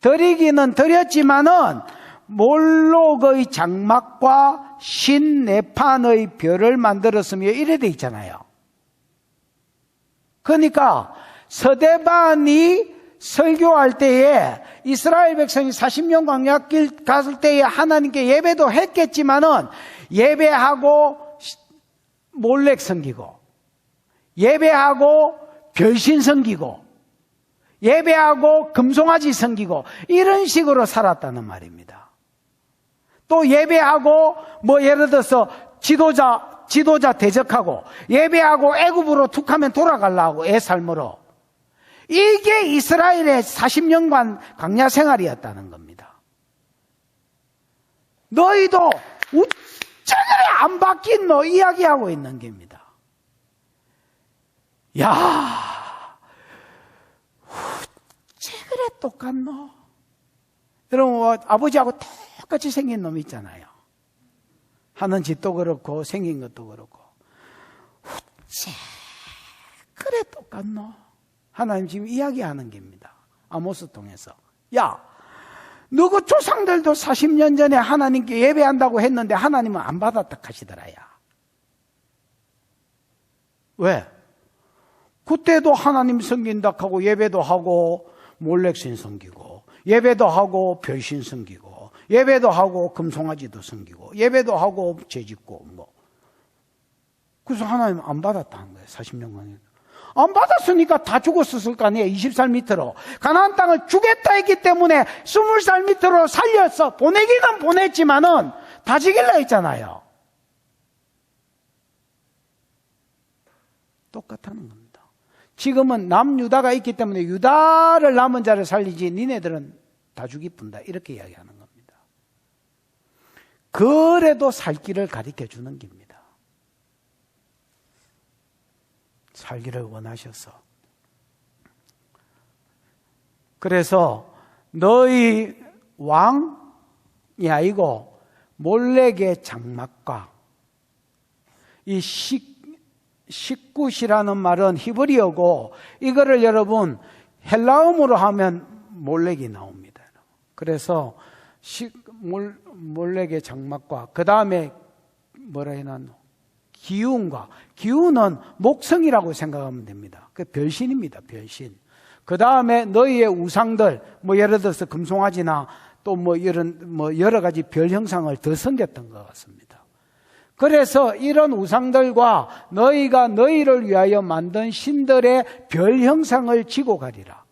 드리기는 드렸지만은 몰록의 장막과 신네판의 별을 만들었으며 이래 돼 있잖아요. 그러니까 서대반이 설교할 때에 이스라엘 백성이 40년 광야길 갔을 때에 하나님께 예배도 했겠지만은 예배하고 몰렉 섬기고 예배하고 별신 섬기고 예배하고 금송아지 섬기고 이런 식으로 살았다는 말입니다. 또 예배하고 뭐 예를 들어서 지도자 대적하고 예배하고 애굽으로 툭하면 돌아가려고 애 삶으로. 이게 이스라엘의 40년간 광야 생활이었다는 겁니다. 너희도 우짜그래 안 바뀐 너 이야기하고 있는 겁니다. 야, 우짜그래 똑같노? 여러분 아버지하고 똑같이 생긴 놈 있잖아요. 하는 짓도 그렇고 생긴 것도 그렇고 그래 똑같노? 하나님 지금 이야기하는 겁니다. 아모스 통해서. 야, 너그 조상들도 40년 전에 하나님께 예배한다고 했는데 하나님은 안 받았다 하시더라야. 왜? 그때도 하나님 섬긴다 하고 예배도 하고 몰렉신 섬기고 예배도 하고 별신 섬기고 예배도 하고 금송아지도 섬기고 예배도 하고 죄짓고 뭐. 그래서 하나님 안 받았다는 거예요. 40년간. 안 받았으니까 다 죽었었을 거 아니에요. 20살 밑으로. 가나안 땅을 주겠다 했기 때문에 20살 밑으로 살려서 보내기는 보냈지만은 다 죽일라 했잖아요. 똑같다는 겁니다. 지금은 남유다가 있기 때문에 유다를 남은 자를 살리지 니네들은 다 죽이뿐다. 이렇게 이야기하는 겁니다. 그래도 살 길을 가르쳐 주는 겁니다. 살기를 원하셔서. 그래서 너희 왕이 아니고 몰렉의 장막과 이 식굿이라는 말은 히브리어고 이거를 여러분 헬라음으로 하면 몰렉이 나옵니다. 그래서 몰렉의 장막과 그 다음에 뭐라 해놨노? 기운과 기운은 목성이라고 생각하면 됩니다. 그 별신입니다. 별신. 그 다음에 너희의 우상들 뭐 예를 들어서 금송아지나 또 뭐 이런 뭐 여러 가지 별 형상을 더 섬겼던 것 같습니다. 그래서 이런 우상들과 너희가 너희를 위하여 만든 신들의 별 형상을 지고 가리라.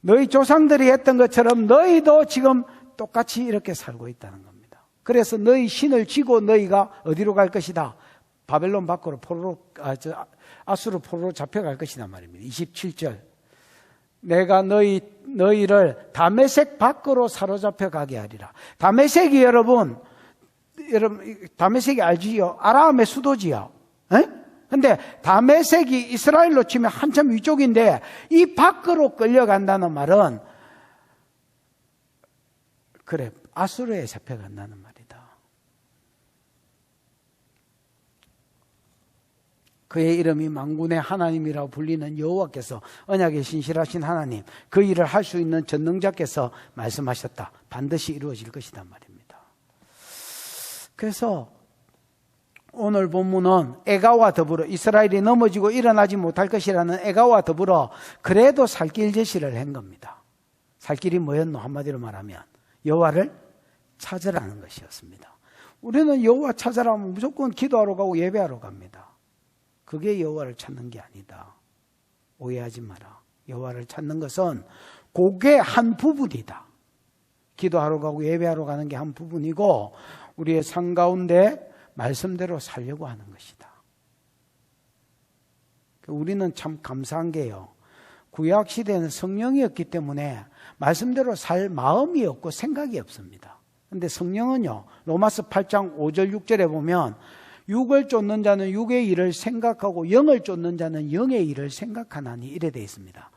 너희 조상들이 했던 것처럼 너희도 지금 똑같이 이렇게 살고 있다는 겁니다. 그래서 너희 신을 지고 너희가 어디로 갈 것이다? 바벨론 밖으로 아수르 포로로 잡혀갈 것이다 말입니다. 27절. 내가 너희를 다메섹 밖으로 사로잡혀 가게 하리라. 다메섹이 여러분 다메섹이 알지요? 아람의 수도지요. 근데 다메섹이 이스라엘로 치면 한참 위쪽인데 이 밖으로 끌려간다는 말은 그래 아수르에 잡혀간다는 말이다. 그의 이름이 만군의 하나님이라고 불리는 여호와께서 언약에 신실하신 하나님, 그 일을 할 수 있는 전능자께서 말씀하셨다. 반드시 이루어질 것이란 말입니다. 그래서 오늘 본문은 애가와 더불어 이스라엘이 넘어지고 일어나지 못할 것이라는 애가와 더불어 그래도 살 길 제시를 한 겁니다. 살 길이 뭐였노? 한마디로 말하면 여호와를 찾으라는 것이었습니다. 우리는 여호와 찾으라면 무조건 기도하러 가고 예배하러 갑니다. 그게 여호와를 찾는 게 아니다. 오해하지 마라. 여호와를 찾는 것은 그게 한 부분이다. 기도하러 가고 예배하러 가는 게 한 부분이고 우리의 삶 가운데 말씀대로 살려고 하는 것이다. 우리는 참 감사한 게요. 구약 시대는 성령이었기 때문에 말씀대로 살 마음이 없고 생각이 없습니다. 그런데 성령은요. 로마서 8장 5절 6절에 보면 육을 쫓는 자는 육의 일을 생각하고 영을 쫓는 자는 영의 일을 생각하나니 이래 되어 있습니다.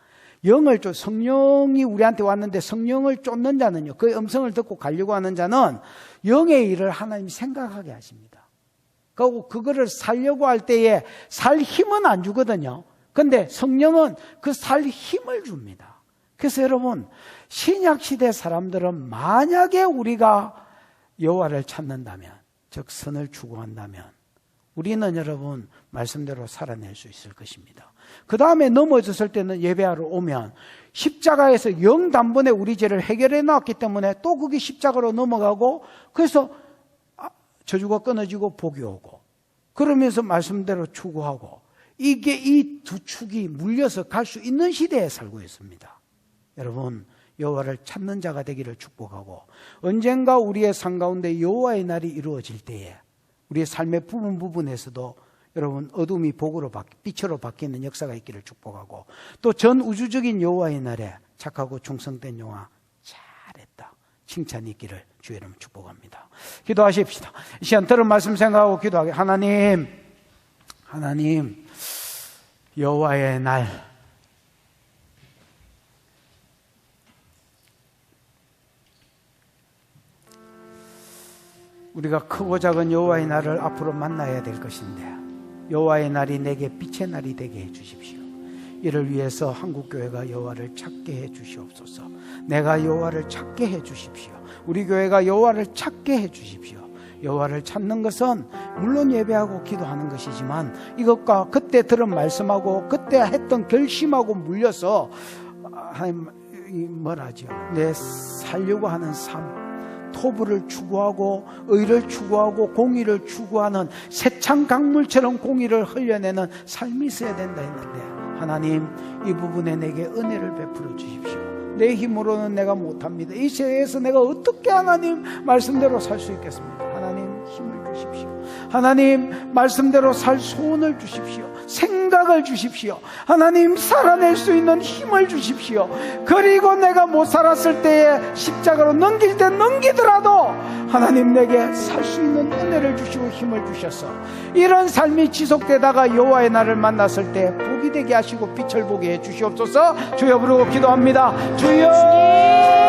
성령이 우리한테 왔는데 성령을 쫓는 자는요. 그의 음성을 듣고 가려고 하는 자는 영의 일을 하나님이 생각하게 하십니다. 그리고 그거를 살려고 할 때에 살 힘은 안 주거든요. 근데 성령은 그 살 힘을 줍니다. 그래서 여러분 신약시대 사람들은 만약에 우리가 여호와를 찾는다면 즉 선을 추구한다면 우리는 여러분 말씀대로 살아낼 수 있을 것입니다. 그 다음에 넘어졌을 때는 예배하러 오면 십자가에서 영단번에 우리 죄를 해결해 놨기 때문에 또 그게 십자가로 넘어가고 그래서 저주가 끊어지고 복이 오고 그러면서 말씀대로 추구하고 이게 이 두 축이 물려서 갈 수 있는 시대에 살고 있습니다. 여러분, 여호와를 찾는 자가 되기를 축복하고, 언젠가 우리의 삶 가운데 여호와의 날이 이루어질 때에 우리의 삶의 부분에서도 여러분 어둠이 복으로 빛으로 바뀌는 역사가 있기를 축복하고, 또 전 우주적인 여호와의 날에 착하고 충성된 영혼 잘했다 칭찬이 있기를 주의 이름 축복합니다. 기도하십시다. 이 시간 들은 말씀 생각하고 기도하게. 하나님 여호와의 날, 우리가 크고 작은 여호와의 날을 앞으로 만나야 될 것인데, 여호와의 날이 내게 빛의 날이 되게 해 주십시오. 이를 위해서 한국교회가 여호와를 찾게 해 주시옵소서. 내가 여호와를 찾게 해 주십시오. 우리 교회가 여호와를 찾게 해 주십시오. 여호와를 찾는 것은 물론 예배하고 기도하는 것이지만, 이것과 그때 들은 말씀하고 그때 했던 결심하고 물려서 뭐라죠? 내 살려고 하는 삶, 토부를 추구하고 의를 추구하고 공의를 추구하는 새창 강물처럼 공의를 흘려내는 삶이 있어야 된다 했는데, 하나님 이 부분에 내게 은혜를 베풀어 주십시오. 내 힘으로는 내가 못합니다. 이 세상에서 내가 어떻게 하나님 말씀대로 살 수 있겠습니까? 하나님 힘을 주십시오. 하나님 말씀대로 살 소원을 주십시오. 생각을 주십시오. 하나님 살아낼 수 있는 힘을 주십시오. 그리고 내가 못 살았을 때에 십자가로 넘길 때 넘기더라도 하나님 내게 살 수 있는 은혜를 주시고 힘을 주셔서 이런 삶이 지속되다가 여호와의 날을 만났을 때 복이 되게 하시고 빛을 보게 해 주시옵소서. 주여 부르고 기도합니다. 주여.